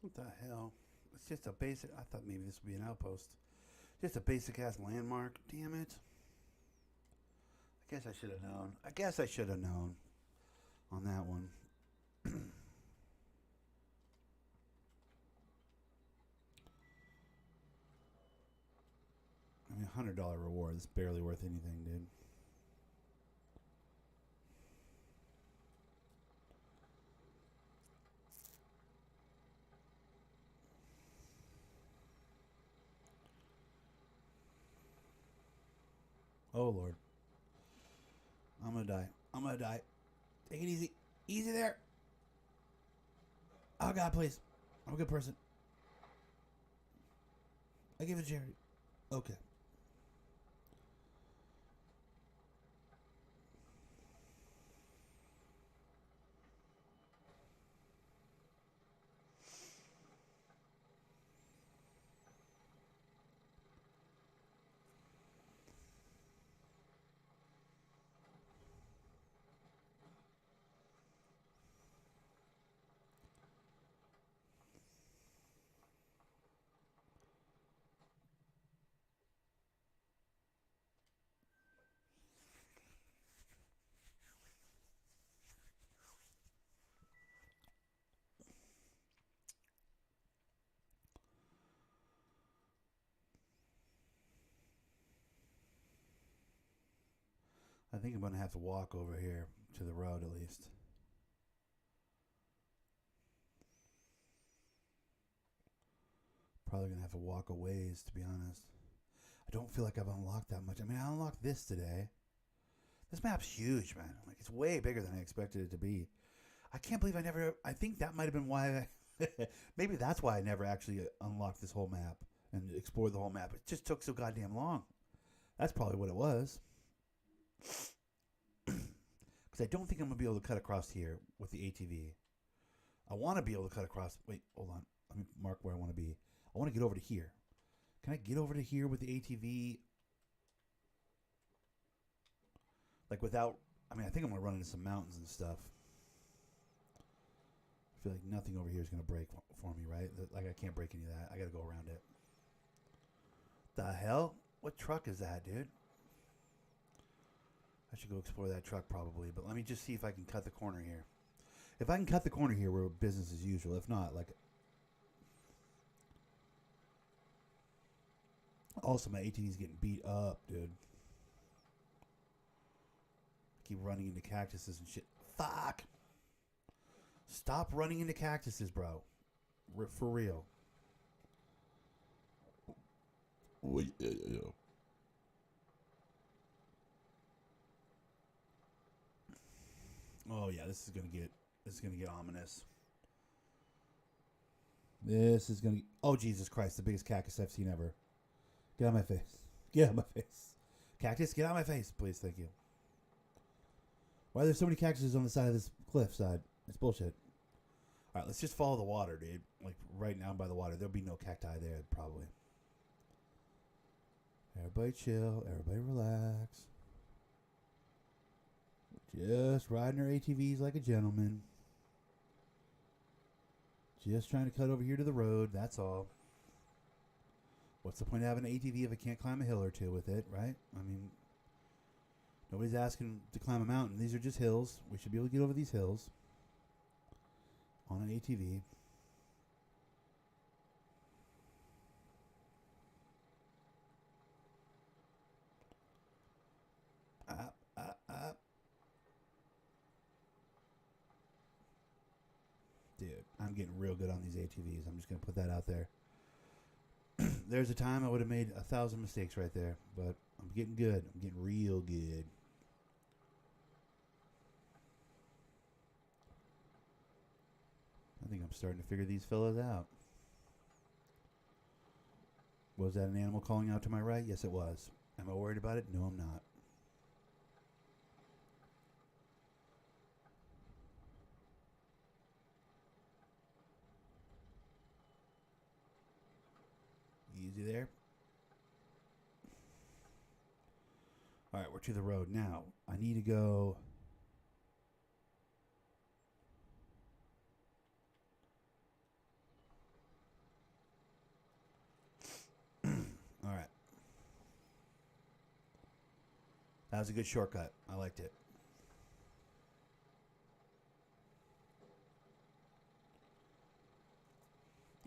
what the hell? It's just a basic. I thought maybe this would be an outpost. Just a basic ass landmark. Damn it. I guess I should have known. I guess I should have known on that one. I mean, $100 reward. It's barely worth anything, dude. Oh Lord, I'm gonna die. I'm gonna die. Take it easy. Easy there. Oh God, please. I'm a good person. I give it to charity. Okay. I think I'm going to have to walk over here to the road at least. Probably going to have to walk a ways, to be honest. I don't feel like I've unlocked that much. I mean, I unlocked this today. This map's huge, man. Like, it's way bigger than I expected it to be. I can't believe I think that might have been why maybe that's why I never actually unlocked this whole map and explored the whole map. It just took so goddamn long. That's probably what it was. Because I don't think I'm going to be able to cut across here with the ATV. I want to be able to cut across. Wait, hold on. Let me mark where I want to be. I want to get over to here. Can I get over to here with the ATV? Like without... I mean, I think I'm going to run into some mountains and stuff. I feel like nothing over here is going to break for me, right? Like I can't break any of that. I got to go around it. The hell? What truck is that, dude? I should go explore that truck probably, but let me just see if I can cut the corner here. If I can cut the corner here, we're business as usual. If not, like... Also, my ATV's getting beat up, dude. I keep running into cactuses and shit. Fuck! Stop running into cactuses, bro. For real. Wait, Oh yeah, this is gonna get ominous. This is gonna. Oh Jesus Christ! The biggest cactus I've seen ever. Get out of my face. Get out of my face. Cactus, get out of my face, please. Thank you. Why are there so many cactuses on the side of this cliffside? It's bullshit. All right, let's just follow the water, dude. Like right now by the water, there'll be no cacti there probably. Everybody chill. Everybody relax. Just riding our ATVs like a gentleman. Just trying to cut over here to the road. That's all. What's the point of having an ATV if I can't climb a hill or two with it, right? I mean, nobody's asking to climb a mountain. These are just hills. We should be able to get over these hills on an ATV. Up. Dude, I'm getting real good on these ATVs. I'm just going to put that out there. There's a time I would have made 1,000 mistakes right there, but I'm getting good. I'm getting real good. I think I'm starting to figure these fellas out. Was that an animal calling out to my right? Yes, it was. Am I worried about it? No, I'm not. Easy there. All right, we're to the road now. I need to go. All right. That was a good shortcut. I liked it.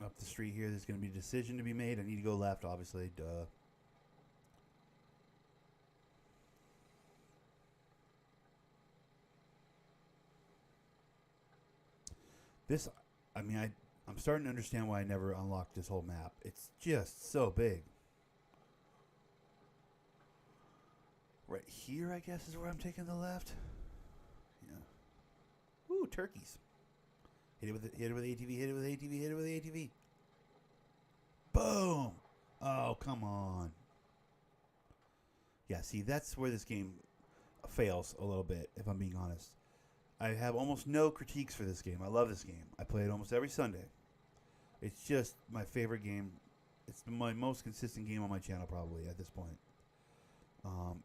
Up the street here, there's going to be a decision to be made. I need to go left, obviously. Duh. This, I mean, I'm starting to understand why I never unlocked this whole map. It's just so big. Right here, I guess, is where I'm taking the left. Yeah. Ooh, turkeys. Hit it with ATV, hit it with ATV, hit it with ATV. Boom! Oh, come on. Yeah, see, that's where this game fails a little bit, if I'm being honest. I have almost no critiques for this game. I love this game. I play it almost every Sunday. It's just my favorite game. It's my most consistent game on my channel, probably, at this point.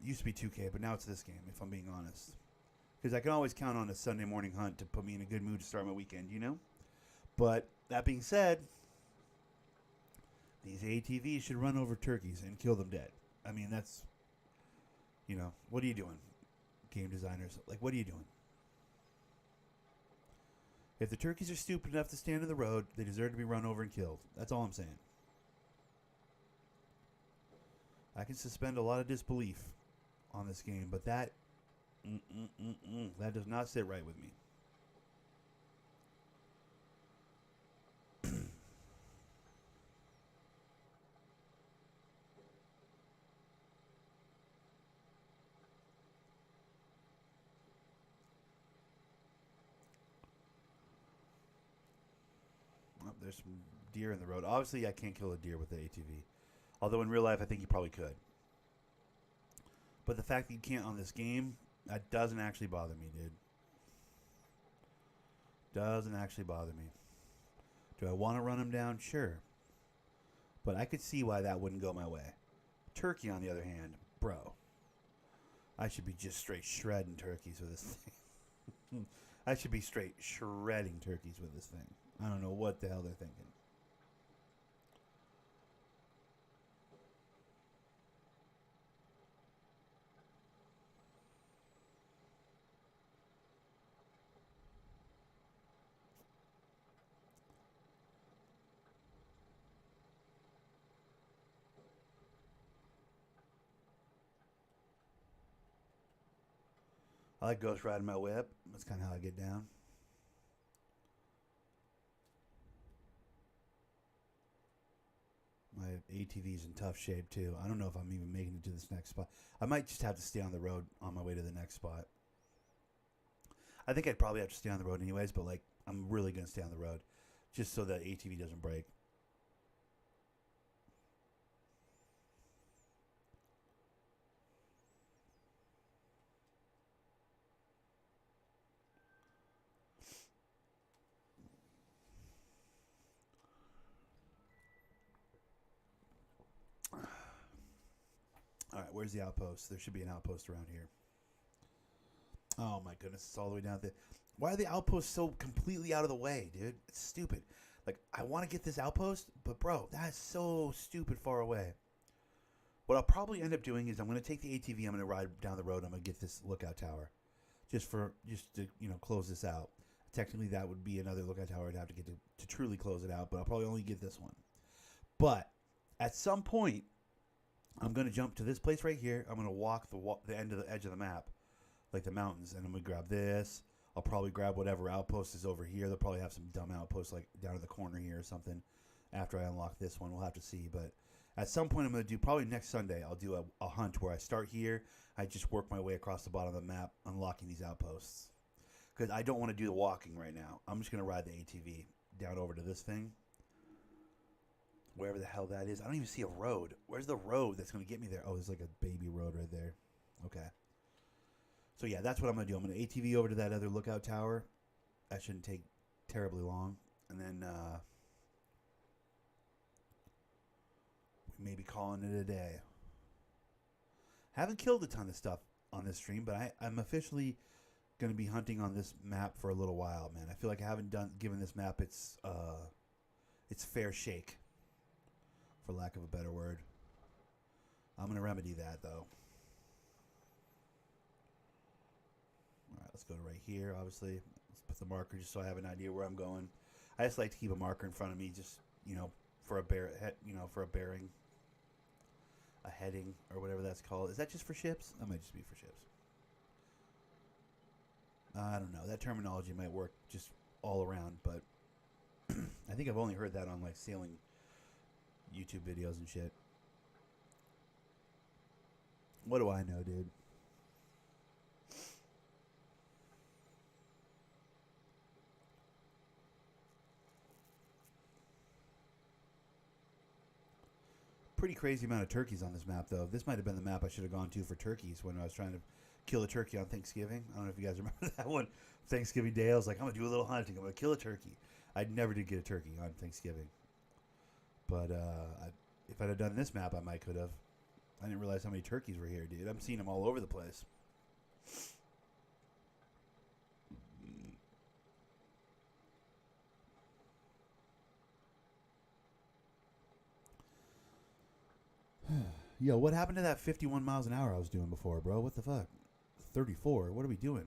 Used to be 2K, but now it's this game, if I'm being honest. Because I can always count on a Sunday morning hunt to put me in a good mood to start my weekend, you know? But, that being said, these ATVs should run over turkeys and kill them dead. I mean, that's, you know, what are you doing, game designers? Like, what are you doing? If the turkeys are stupid enough to stand in the road, they deserve to be run over and killed. That's all I'm saying. I can suspend a lot of disbelief on this game, but that That does not sit right with me. Oh, there's some deer in the road. Obviously, I can't kill a deer with the ATV. Although in real life, I think you probably could. But the fact that you can't on this game, that doesn't actually bother me, dude. Doesn't actually bother me. Do I want to run him down? Sure. But I could see why that wouldn't go my way. Turkey, on the other hand, bro. I should be just straight shredding turkeys with this thing. I should be straight shredding turkeys with this thing. I don't know what the hell they're thinking. I like ghost riding my whip. That's kind of how I get down. My ATV's in tough shape too. I don't know if I'm even making it to this next spot. I might just have to stay on the road on my way to the next spot. I think I'd probably have to stay on the road anyways, but like I'm really gonna stay on the road just so the ATV doesn't break. All right, where's the outpost? There should be an outpost around here. Oh my goodness, it's all the way down there. Why are the outposts so completely out of the way, dude? It's stupid. Like, I want to get this outpost, but bro, that's so stupid far away. What I'll probably end up doing is I'm going to take the ATV, I'm going to ride down the road, I'm going to get this lookout tower. Just to, close this out. Technically, that would be another lookout tower I'd have to get to truly close it out, but I'll probably only get this one. But at some point, I'm going to jump to this place right here. I'm going to walk the edge of the map, like the mountains, and I'm going to grab this. I'll probably grab whatever outpost is over here. They'll probably have some dumb outposts like down in the corner here or something after I unlock this one. We'll have to see. But at some point I'm going to do, probably next Sunday, I'll do a hunt where I start here. I just work my way across the bottom of the map, unlocking these outposts. Because I don't want to do the walking right now. I'm just going to ride the ATV down over to this thing. Wherever the hell that is. I don't even see a road. Where's the road that's going to get me there? Oh, there's like a baby road right there. Okay. So yeah, that's what I'm going to do. I'm going to ATV over to that other lookout tower. That shouldn't take terribly long. And then we may be calling it a day. Haven't killed a ton of stuff on this stream, but I'm officially going to be hunting on this map for a little while, man. I feel like I haven't given this map its fair shake, for lack of a better word. I'm going to remedy that, though. All right, let's go to right here, obviously. Let's put the marker just so I have an idea where I'm going. I just like to keep a marker in front of me just, for a bearing. A heading, or whatever that's called. Is that just for ships? That might just be for ships. I don't know. That terminology might work just all around, but I think I've only heard that on, like, sailing YouTube videos and shit. What do I know, dude? Pretty crazy amount of turkeys on this map, though. This might have been the map I should have gone to for turkeys when I was trying to kill a turkey on Thanksgiving. I don't know if you guys remember that one. Thanksgiving Day, I was like, I'm going to do a little hunting. I'm going to kill a turkey. I never did get a turkey on Thanksgiving. But if I'd have done this map, I might could have. I didn't realize how many turkeys were here, dude. I'm seeing them all over the place. Yo, what happened to that 51 miles an hour I was doing before, bro? What the fuck? 34? What are we doing?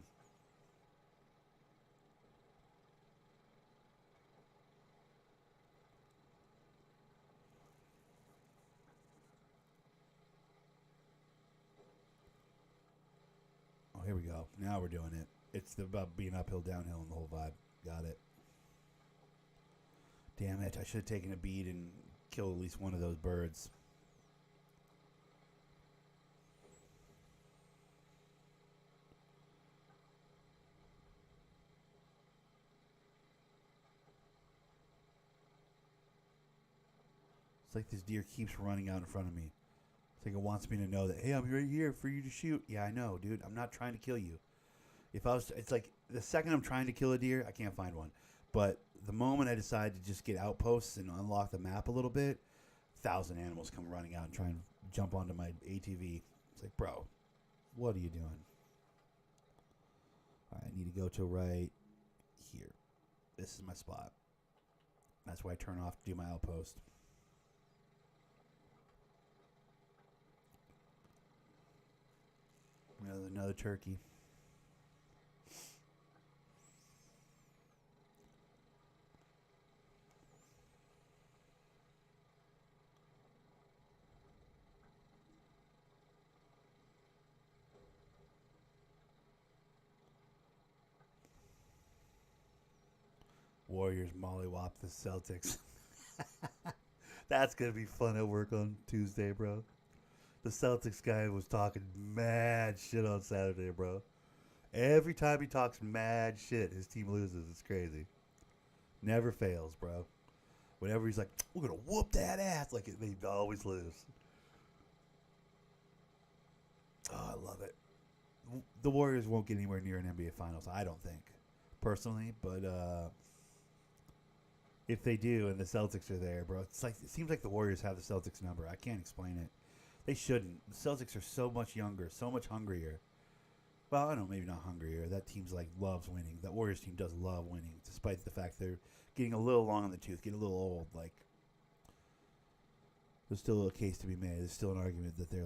Oh, Here we go. Now we're doing it. It's about being uphill, downhill, and the whole vibe. Got it. Damn it. I should have taken a bead and killed at least one of those birds. It's like this deer keeps running out in front of me. It's like it wants me to know that, hey, I'm right here for you to shoot. Yeah, I know, dude. I'm not trying to kill you. It's like the second I'm trying to kill a deer, I can't find one. But the moment I decide to just get outposts and unlock the map a little bit, 1,000 animals come running out and try and jump onto my ATV. It's like, bro, what are you doing? All right, I need to go to right here. This is my spot. That's why I turn off to do my outpost. Another turkey. Warriors mollywop the Celtics. That's going to be fun at work on Tuesday, bro. The Celtics guy was talking mad shit on Saturday, bro. Every time he talks mad shit, his team loses. It's crazy. Never fails, bro. Whenever he's like, we're going to whoop that ass, like they always lose. Oh, I love it. The Warriors won't get anywhere near an NBA Finals, I don't think, personally. But if they do and the Celtics are there, bro, it seems like the Warriors have the Celtics number. I can't explain it. They shouldn't. The Celtics are so much younger, so much hungrier. Well, I don't know, maybe not hungrier. That team's loves winning. That Warriors team does love winning, despite the fact they're getting a little long in the tooth, getting a little old. There's still a case to be made. There's still an argument that they're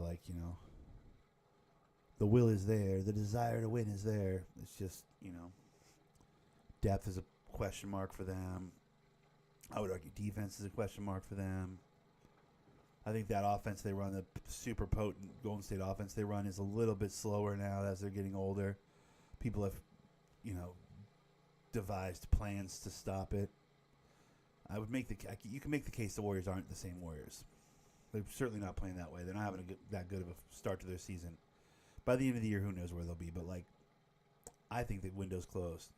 the will is there, the desire to win is there. It's just, depth is a question mark for them. I would argue defense is a question mark for them. I think that offense they run, the super potent Golden State offense they run, is a little bit slower now as they're getting older. People have, devised plans to stop it. You can make the case the Warriors aren't the same Warriors. They're certainly not playing that way. They're not having that good of a start to their season. By the end of the year, who knows where they'll be. But, I think the window's closed.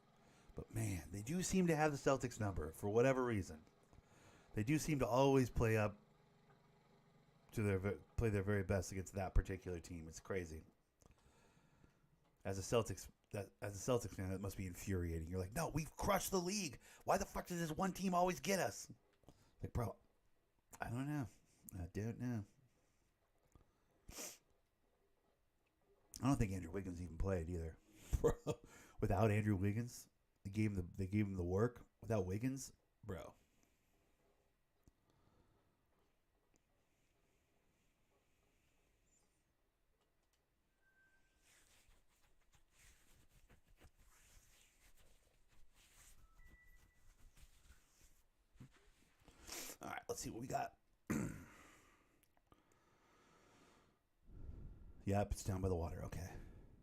But, man, they do seem to have the Celtics number for whatever reason. They do seem to always play up to play their very best against that particular team. It's crazy. As a Celtics fan, that must be infuriating. You're like, no, we've crushed the league. Why the fuck does this one team always get us? Like, bro, I don't know. I don't think Andrew Wiggins even played either. Bro, without Andrew Wiggins, they gave him the work. Without Wiggins, bro. All right, let's see what we got. Yep, it's down by the water. Okay.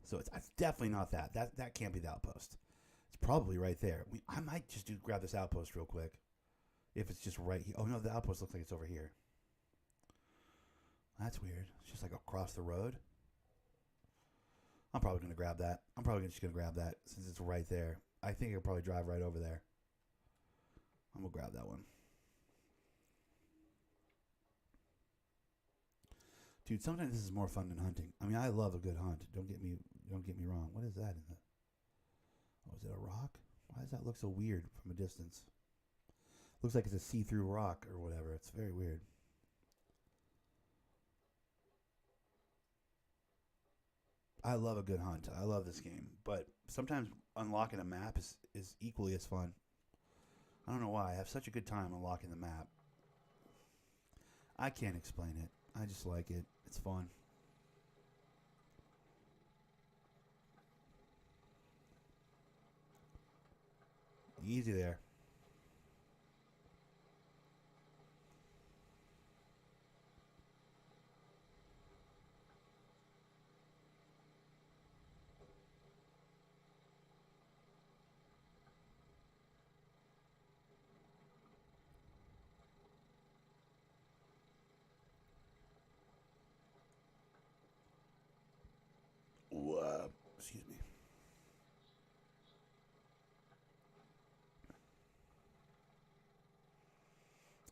So it's definitely not that. That can't be the outpost. It's probably right there. I might just grab this outpost real quick. If it's just right here. Oh, no, the outpost looks like it's over here. That's weird. It's just across the road. I'm probably going to grab that. I'm probably just going to grab that since it's right there. I think I'll probably drive right over there. I'm going to grab that one. Dude, sometimes this is more fun than hunting. I mean, I love a good hunt. Don't get me wrong. What is that in the? Oh, is it a rock? Why does that look so weird from a distance? Looks like it's a see-through rock or whatever. It's very weird. I love a good hunt. I love this game, but sometimes unlocking a map is equally as fun. I don't know why. I have such a good time unlocking the map. I can't explain it. I just like it. It's fun. Easy there.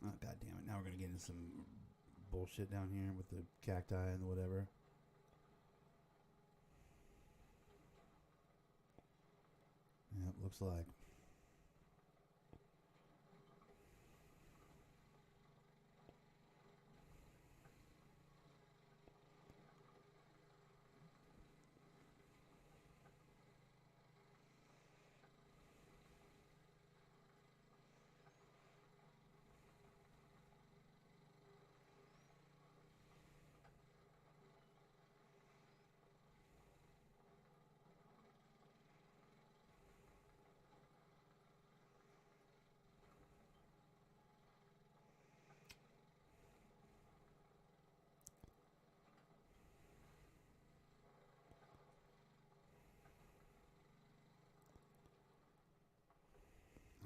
Oh, God damn it. Now we're going to get into some bullshit down here with the cacti and whatever. Yeah, it looks like.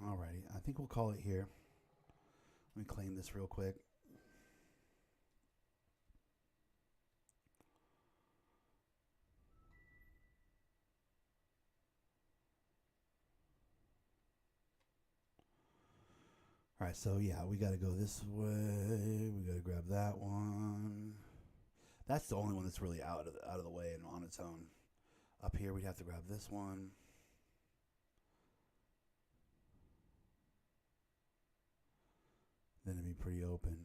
Alrighty, I think we'll call it here. Let me claim this real quick. Alright, so yeah, we got to go this way. We got to grab that one. That's the only one that's really out of the way and on its own. Up here, we'd have to grab this one. Then it'd be pretty open.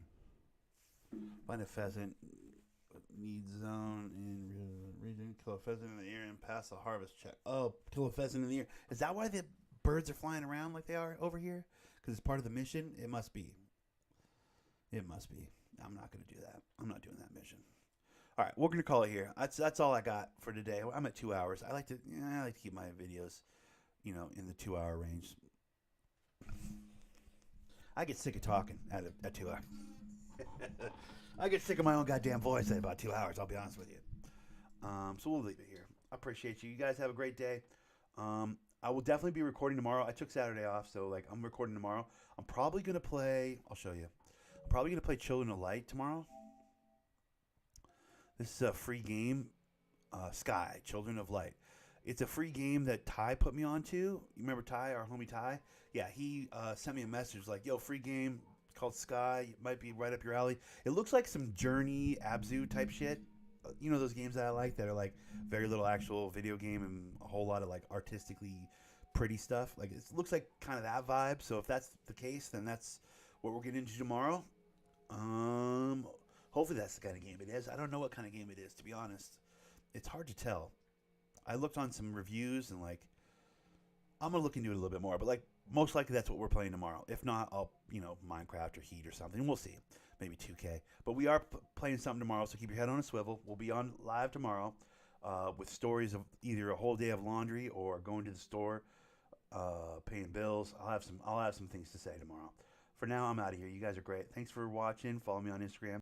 Find a pheasant. Need zone in region. Kill a pheasant in the ear and pass the harvest check. Oh, kill a pheasant in the ear. Is that why the birds are flying around like they are over here? Because it's part of the mission? It must be. It must be. I'm not going to do that. I'm not doing that mission. All right, we're going to call it here. That's all I got for today. I'm at 2 hours. I like to keep my videos, in the 2 hour range. I get sick of talking at 2 hours. I get sick of my own goddamn voice at about 2 hours, I'll be honest with you. So we'll leave it here. I appreciate you. You guys have a great day. I will definitely be recording tomorrow. I took Saturday off, so I'm recording tomorrow. I'm probably going to play, I'll show you. I'm probably going to play Children of Light tomorrow. This is a free game, Sky, Children of Light. It's a free game that Ty put me onto. You remember Ty, our homie Ty? Yeah, he sent me a message like, yo, free game called Sky. It might be right up your alley. It looks like some Journey, Abzu type shit. You know those games that I like that are like very little actual video game and a whole lot of like artistically pretty stuff. Like it looks like kind of that vibe. So if that's the case, then that's what we're getting into tomorrow. Hopefully that's the kind of game it is. I don't know what kind of game it is, to be honest. It's hard to tell. I looked on some reviews and I'm gonna look into it a little bit more. But most likely that's what we're playing tomorrow. If not, I'll Minecraft or Heat or something. We'll see. Maybe 2K. But we are playing something tomorrow, so keep your head on a swivel. We'll be on live tomorrow with stories of either a whole day of laundry or going to the store, paying bills. I'll have some things to say tomorrow. For now, I'm out of here. You guys are great. Thanks for watching. Follow me on Instagram.